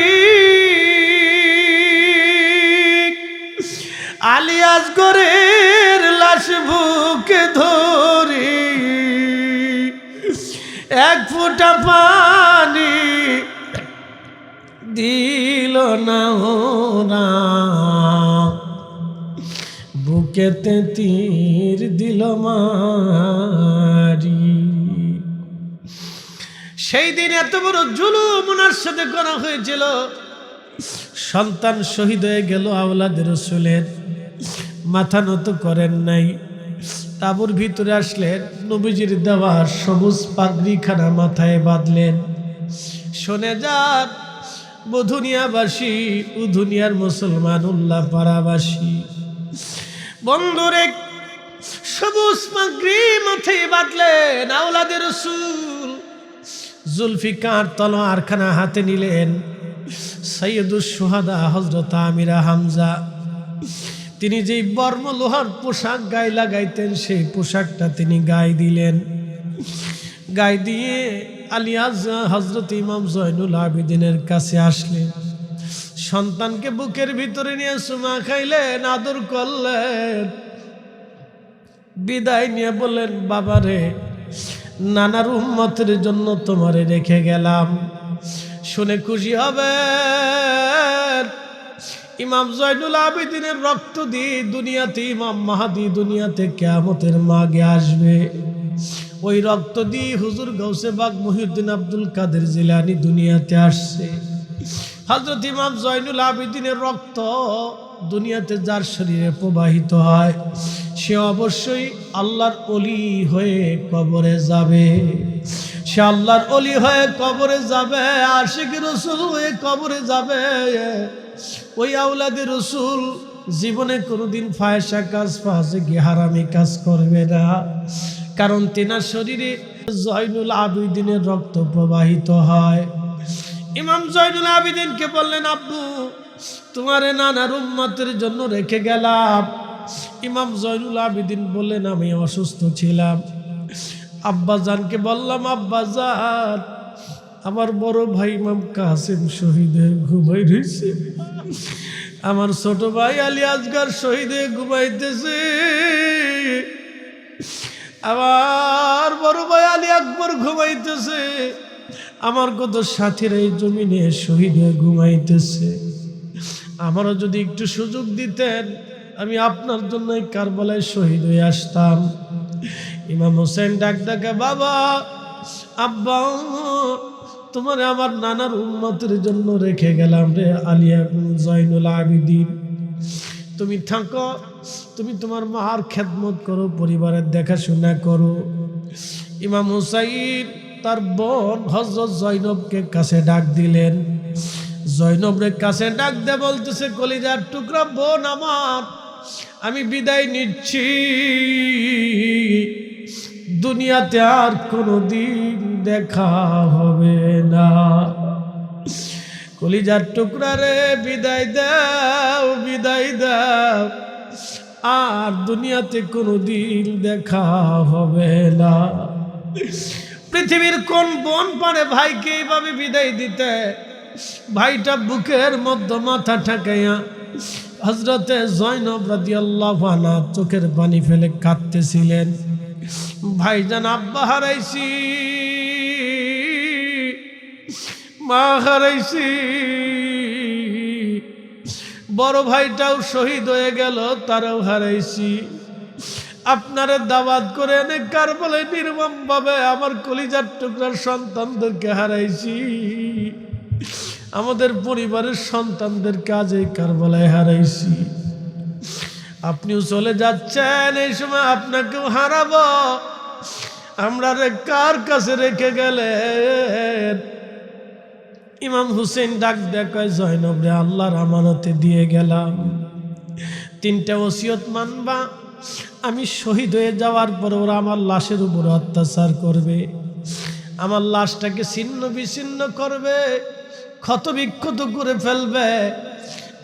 আলী আসগরের লাশ বুকে ধরি, এক ফোঁটা পানি দিল না ওরা, বুকেতে তীর দিল মারি। সেই দিন এত বড় জুলুম ওনার সাথে করা হয়েছিল, সন্তান শহীদ হয়ে গেল আওলাদ রাসূলের, মাথা নত করেন নাই। তাঁবুর ভিতরে আসলেন, নবীজির দেওয়া সবুজ পাগড়িখানা মাথায় বাঁধলেন। শোনে যান বধুনিয়াবাসী, উধুনিয়ার মুসলমান উল্লাহ পাড়াবাসী, বন্ধুরে সবুজ পাগড়ি মাথায় বাঁধলেন আওলাদের রাসূল, জুলফিকার তলোয়ারখানা হাতে নিলেন। সৈয়দুস শুহাদা হযরত আমিরা হামজা, তিনি যেই বর্ম লোহার পোশাক গায়ে লাগাইতেন সেই পোশাকটা তিনি গায়ে দিলেন। গায়ে দিয়ে আলিয়াজ হযরত ইমাম জয়নুল আবেদিনের কাছে আসলেন। সন্তানকে বুকের ভিতরে নিয়ে চুমা খাইলেন, আদর করলেন, বিদায় নিয়ে বললেন, বাবারে নানার উম্মতের জন্য তোমারে রেখে গেলাম, শুনে খুশি হবে ইমাম জয়নুল আবেদিনের রক্ত দিয়ে দুনিয়াতে ইমাম মাহদী দুনিয়াতে কিয়ামতের মাগে আসবে। ওই রক্ত দিয়ে হুজুর গাউসে বাগ মুহিউদ্দিন আব্দুল কাদের জিলানী দুনিয়াতে আসছে। হযরত ইমাম জয়নুল আবেদিনের রক্ত দুনিয়াতে যার শরীরে প্রবাহিত হয় সে অবশ্যই আল্লাহর ওলি হয়ে কবরে যাবে, সে আল্লাহর ওলি হয়ে কবরে যাবে, আশিক রাসূল হয়ে কবরে যাবে। ওই আওলাদের রাসূল জীবনে কোনোদিন ফায়সা কাজ, ফাসিকি হারামি কাজ করবে না, কারণ তেনার শরীরে জয়নুল আবেদিনের রক্ত প্রবাহিত হয়। ইমাম জয়নুল আবেদিনকে বললেন, আব্বু তোমারে নানার উম্মতের জন্য রেখে গেলাম। ইমাম জয়নুল আবেদিন বললেন, আমি অসুস্থ ছিলাম। আব্বাজানকে বললাম, আব্বাজান আমার বড় ভাই ইমাম কাসেম শহীদ হয়ে ঘুমাই রয়েছে, আমার ছোট ভাই আলী আসগর শহীদ হয়ে ঘুমাইতেছে, আমার বড় ভাই আলী আকবর ঘুমাইতেছে, আমার কত সাথীরা এই জমিনে শহীদ হয়ে ঘুমাইতেছে। আমারও যদি একটু সুযোগ দিতেন আমি আপনার জন্য কারবালায় শহীদ হয়ে আসতাম। ইমাম হোসেন ডাক ডাকে, বাবা আব্বা তোমার আমার নানার উম্মতের জন্য রেখে গেলাম রে আলিয়া জয়নুল আবেদিন, তুমি থাকো, তুমি তোমার মার খেদমত করো, পরিবারের দেখাশোনা করো। ইমাম হুসাইন তার বোন হযরত জয়নবকে কাছে ডাক দিলেন। জয়নবের কাছে ডাক দে বলতেছে, কলিজার টুকরা বোন আমার, আমি বিদায় নিচ্ছি, দুনিয়াতে আর কোনোদিন দেখা হবে না। কলিজার টুকরা রে বিদায় দাও, বিদায় দাও, আর দুনিয়াতে কোনোদিন দেখা হবে না। পৃথিবীর কোন বোন পারে ভাইকে এইভাবে বিদায় দিতে? ভাইটা বুকের মধ্যে মাথা ঠেকাইয়া হযরতে জয়নব রাদিয়াল্লাহু আনহা চোখের পানি ফেলে কাঁদতেছিলেন। ভাইজান, আব্বা হারাইছি, মা হারাইছি, বড় ভাইটাও শহীদ হয়ে গেল, তারাও হারাইছি। আপনারে দাওয়াত করে এনে কারবালায় নির্মম ভাবে আমার কলিজার টুকরার সন্তানদেরকে হারাইছি। আমাদের পরিবারের সন্তানদেরকে আজ এই কারবালায় হারাইছি। আপনিও চলে যাচ্ছেন, এই সময় আপনাকেও হারাবো। আমরা কার কাছে রেখে গেলেন? ইমাম হুসেন ডাক দেখায়, জয়নব রে আল্লাহর আমানতে দিয়ে গেলাম, 3টা ওসিয়ত মানবা। আমি শহীদ হয়ে যাওয়ার পর ওরা আমার লাশের উপর অত্যাচার করবে, আমার লাশটাকে ছিন্ন বিচ্ছিন্ন করবে, ক্ষত বিক্ষত করে ফেলবে।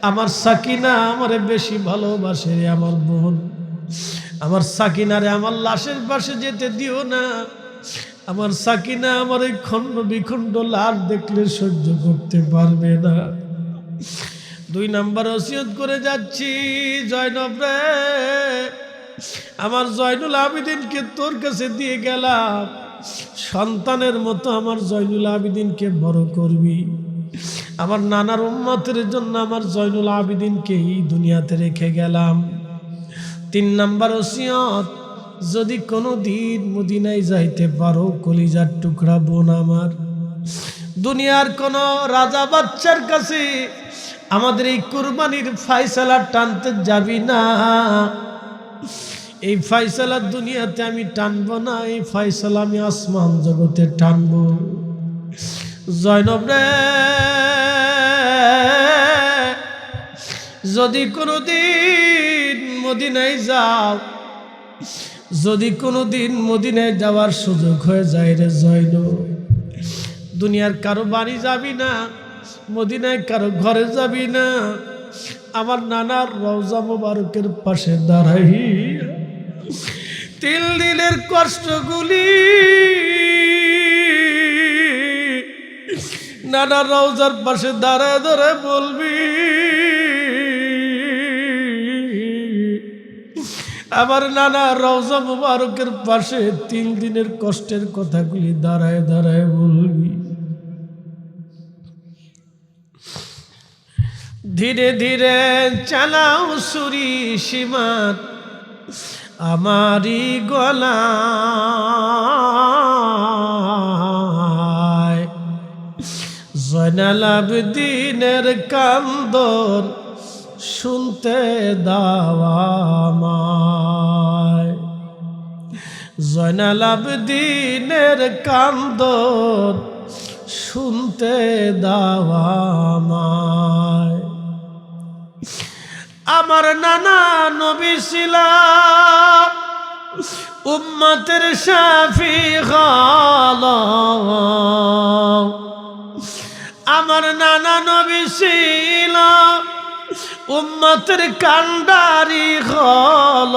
আমার সাকিনা আমারে বেশি ভালোবাসে, আমার বোন, আমার সাকিনারে আমার লাশের পাশে যেতে দিও না। আমার সাকিনা আমার এই খণ্ড বিখণ্ড লাশ দেখলে সহ্য করতে পারবে না। 2 নাম্বার ওসিয়ত করে যাচ্ছি, জয়নব রে, আমার জয়নুল আবেদিনকে তোর কাছে দিয়ে গেলাম, সন্তানের মতো আমার জয়নুল আবেদিনকে বড় করবি। আমার নানার উম্মতের জন্য আমার জয়নুল আবেদিনকে এই দুনিয়াতে রেখে গেলাম। 3 নাম্বার ওসিয়ত, যদি কোনো দিন মদিনায় যাইতে পারো, কলিজার টুকরা বোন আমার, দুনিয়ার কোন রাজা বাচ্চার কাছে আমাদের এই কুরবানির ফয়সালা টানতে যাবি না। এই ফয়সালা দুনিয়াতে আমি টানবো না, এই ফয়সালা আমি আসমান জগতে টানবো। জয়নব রে, যদি কোনোদিন মদিনায় যাও, যদি কোনোদিন মদিনায় যাওয়ার সুযোগ হয়ে যায় রে জয়নব, দুনিয়ার কারো বাড়ি যাবি না, মদিনায় কারো ঘরে যাবি না, আমার নানার রওজা মোবারকের পাশে দাঁড়াই 3 দিনের কষ্টগুলি নানার রওজার পাশে দাঁড়ায় ধরে বলবি, আমার নানা রওজা মুবারকের পাশে 3 দিনের কষ্টের কথাগুলি দাঁড়ায় দাঁড়ায় বলবি। ধীরে ধীরে চালাও সুরি সীমাত আমারি গলায়, জয়নাল আবেদিনের কান্দর শুনতে দাও আমায়, জয়নাল আবেদিনের কান্দর শুনতে দাও আমায়। আমার নানা নবী ছিল উম্মতের শাফিঈ, আমার নানা নবী ছিল উম্মতের কান্ডারি হল,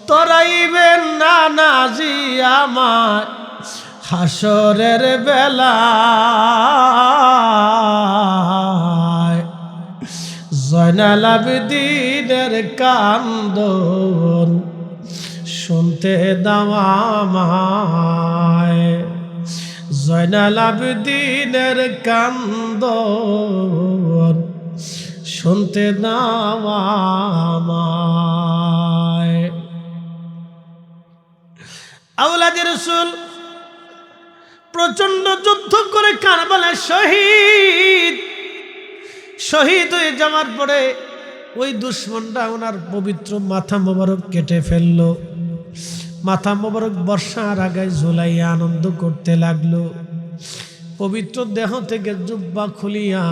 তরাইবেন নানাজি আমার হাসরের বেলায়, জয়নাল আবেদিনের কান্দন শুনতে দাও আমায়, জয়নাল আবেদিনের কান্দন শুনতে দাও আমায়। আওলাদে রাসূল প্রচন্ড যুদ্ধ করে কারবালায় শহীদ হয়ে যাওয়ার পরে ওই দুশমনরা ওনার পবিত্র মাথা মোবারক কেটে ফেলল। মাথা মোবারক বর্ষার আগায় ঝুলাইয়া আনন্দ করতে লাগলো। পবিত্র দেহ থেকে জুব্বা খুলিয়া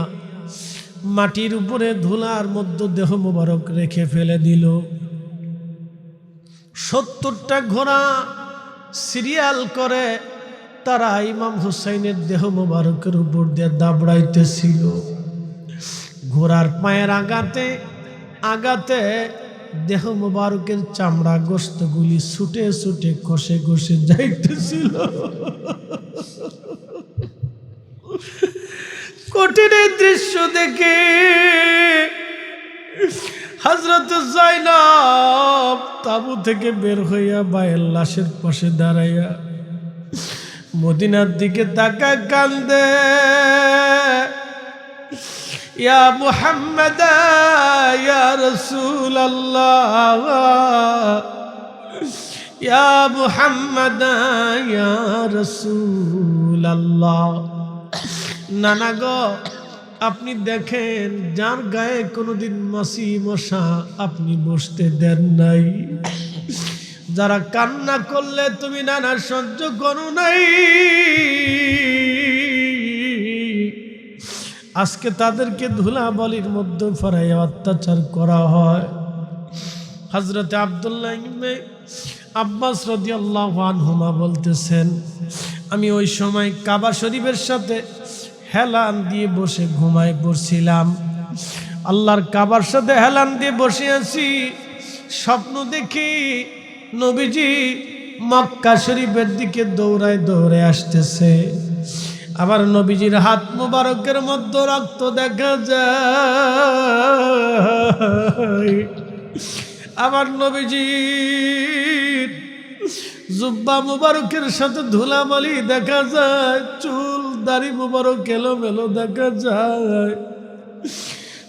মাটির উপরে ধুলার মধ্যে দেহ মোবারক রেখে ফেলে দিল। 70টা ঘোড়া সিরিয়াল করে তারা ইমাম হুসাইনের দেহ মোবারকের উপর দিয়ে দাবড়াইতেছিল। ঘোড়ার পায়ের আঘাতে আঘাতে দেহ মোবারকের চামড়া গোশতগুলি ছুটে ছুটে খসে খসে যাইতেছিল। কঠিন দৃশ্য দেখে হযরত যায়েনব তাবু থেকে বের হইয়া ভাইয়ের লাশের পাশে দাঁড়াইয়া মদিনার দিকে তাকায় কান্দে। ইয়া মুহাম্মদ ইয়া রাসূলুল্লাহ, ইয়া মুহাম্মদ ইয়া রাসূলুল্লাহ। নানা গো, আপনি দেখেন যার গায়ে কোনোদিন মাছি মশা আপনি বসতে দেন নাই, যারা কান্না করলে তুমি নানা সহ্য করো নাই, আজকে তাদেরকে ধুলাবালির মধ্যে ফরাইয়া অত্যাচার করা হয়। হযরত আব্দুল্লাহ ইবনে আব্বাস রাদিয়াল্লাহু আনহুমা বলতেছেন, আমি ওই সময় কাবা শরীফের সাথে হেলান দিয়ে বসে ঘুমায় পড়ছিলাম। আল্লাহর কাবার সাথে হেলান দিয়ে বসে আছি, স্বপ্ন দেখি নবীজি মক্কা শরীফের দিকে দৌড়ায় দৌড়ে আসতেছে। আবার নবীজির হাত মুবারকের মধ্যে রক্ত দেখা যায়। আবার নবীজির জুব্বা মুবারকের সাথে ধুলাবালি দেখা যায়, চুল দাড়ি মুবারক এলোমেলো দেখা যায়।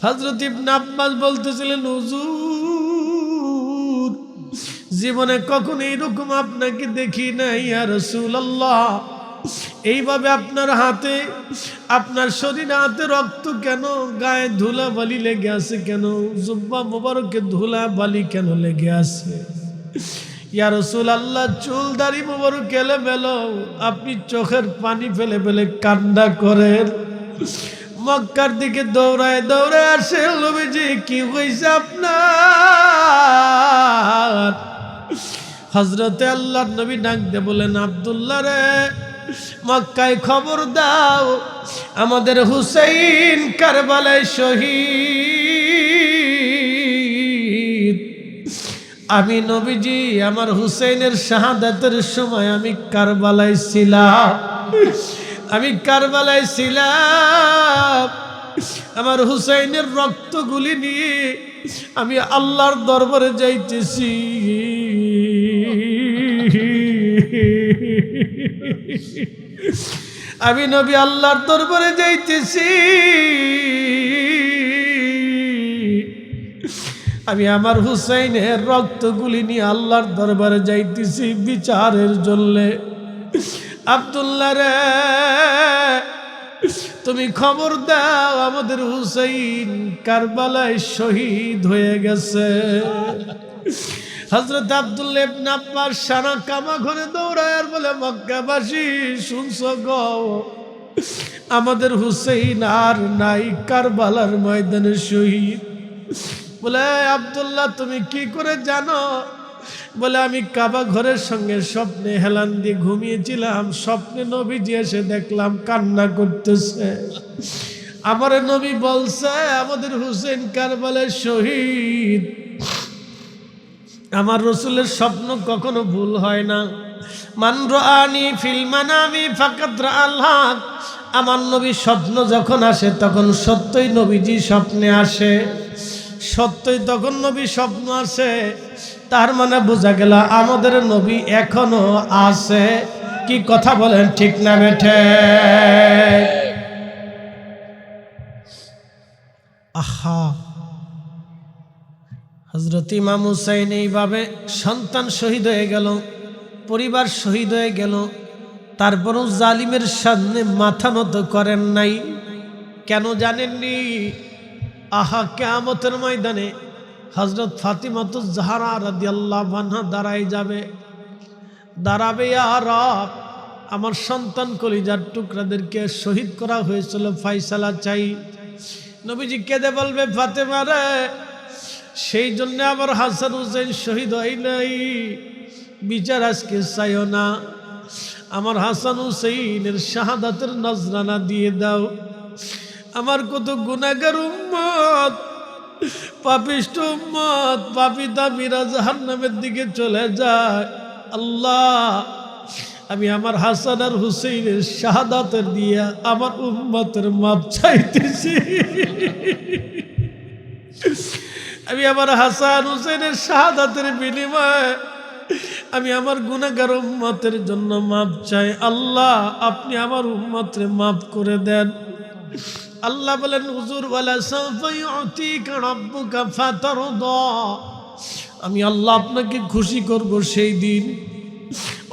হযরত ইবনে আব্বাস বলতেছিলেন, হুজুর জীবনে কখনো এরকম আপনাকে দেখি নাই ইয়া রাসূলুল্লাহ। এইভাবে আপনার হাতে, আপনার শরীরে হাতে রক্ত কেন, গায়ে ধুলাবালি লেগে আছে কেন, জুব্বা মুবারকে ধুলাবালি কেন লেগে আছে? ইয়া রাসূলুল্লাহ, চুল দাড়ি মুবারক এলোমেলো, আপনি চোখের পানি ফেলে ফেলে কান্না করেন। মক্কার দিকে দৌড়ায় দৌড়ায় আসে নবীজি, কি হইছে আপনার? হযরতে আল্লাহর নবী ডাক দিয়ে বলেন, আব্দুল্লাহ রে, মক্কায় খবর দাও, আমাদের হুসাইন কারবালায় শহীদ। আমি নবীজি আমার হুসাইনের শাহাদাতের সময় আমি কারবালায় ছিলাম, আমি কারবালায় ছিলাম। আমার হুসাইনের রক্তগুলি নিয়ে আমি আল্লাহর দরবারে যাইতেছি। আমি নবী আল্লাহর দরবারে যাইতেছি, আমি আমার হুসাইনের রক্তগুলি নিয়ে আল্লাহর দরবারে যাইতেছি বিচারের জন্য। আব্দুল্লাহ রে, তুমি খবর দাও, আমাদের হুসাইন কারবালায় শহীদ হয়ে গেছে। হযরত আব্দুল্লাহ ইবনে আব্বাস সারা কামা ঘরে দৌড়ায় আর বলে, মক্কাবাসী শুনছো গো, আমাদের হুসাইন আর নাই, কারবালার ময়দানে শহীদ। বলে, আব্দুল্লাহ তুমি কি করে জানো? বলে, আমি কাবা ঘরের সঙ্গে স্বপ্নে হেলান দিয়ে ঘুমিয়েছিলাম, স্বপ্নে নবীজি এসে দেখলাম কান্না করতেছে। আমার নবী বলছে আমাদের হুসাইন কারবালায় শহীদ। আমার রাসূলের স্বপ্ন কখনো ভুল হয় না। মান রাআনি ফিল মানামি ফাকাদ রাআল হক। আমার নবী স্বপ্ন যখন আসে তখন সত্যই নবীজি স্বপ্নে আসে, সত্যই তখন নবী স্বপ্ন আসে। তার মানে বোঝা গেল আমাদের নবী এখনো আছে। কি কথা বলেন, ঠিক না বেঠে? আহা, হযরত ইমাম হুসাইন এইভাবে সন্তান শহীদ হয়ে গেল, পরিবার শহীদ হয়ে গেল, তারপরও জালিমের সামনে মাথা নত করেন নাই। কেন জানেননি? আহা, কিয়ামতের ময়দানে হযরত ফাতিমাতুজ জাহরা রাদিয়াল্লাহু আনহা দাঁড়ায় যাবে, দাঁড়াবে, ইয়া রব আমার সন্তান কলিজার টুকরাদেরকে শহীদ করা হয়েছিল, ফয়সালা চাই। নবীজি কেঁদে বলবে, ফাতেমা রে, সেই জন্য আমার হাসান হুসেন শহীদ হয় নাই, বিচার আজকে চাইও না, আমার হাসান হুসেইনের শাহাদাতের নজরানা দিয়ে দাও। আমার কত গুনাহগার উম্মত পাপিষ্ঠ উম্মত পাপী তাপীরা জাহান্নামের দিকে চলে যায়। আল্লাহ, আমি আমার হাসান আর হুসেইনের শাহাদাতের দিয়া আমার উম্মতের মাপ চাইতেছি। আমি আমার হাসান হুসেইনের শাহাদাতের বিনিময়ে আমি আমার গুনাহগার উম্মতের জন্য মাপ চাই। আল্লাহ, আপনি আমার উম্মতরে মাফ করে দেন। আল্লাহ বলেন, হুজুর ওয়ালা সাউফা ইউতিকা রাব্বুকা ফাতারদা, আমি আল্লাহ আপনাকে খুশি করব সেই দিন,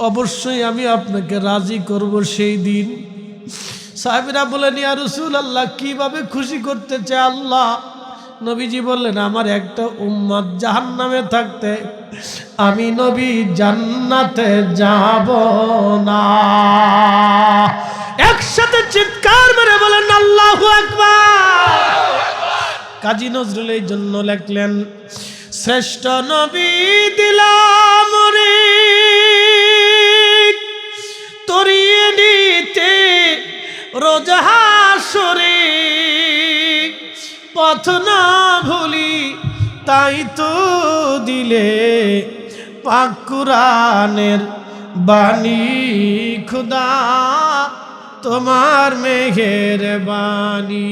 অবশ্যই আমি আপনাকে রাজি করব সেই দিন। সাহাবীরা বলেন, ইয়া রাসূলুল্লাহ, কিভাবে খুশি করতে চায় আল্লাহ? নবীজি বললেন, আমার একটা উম্মত জাহান্নামে থাকতে আমি নবী জান্নাতে যাব না। একসাথে চিৎকার মেরে বলেন আল্লাহু আকবার। কাজী নজরুল এই জন্য লেখলেন, শ্রেষ্ঠ নবী দিলাম রে তরিয়ে নিতে রোজ হাসরে, পথ না ভুলি তাই তো দিলে পাক কুরআনের বাণী, খুদা তোমার মেহেরবানি।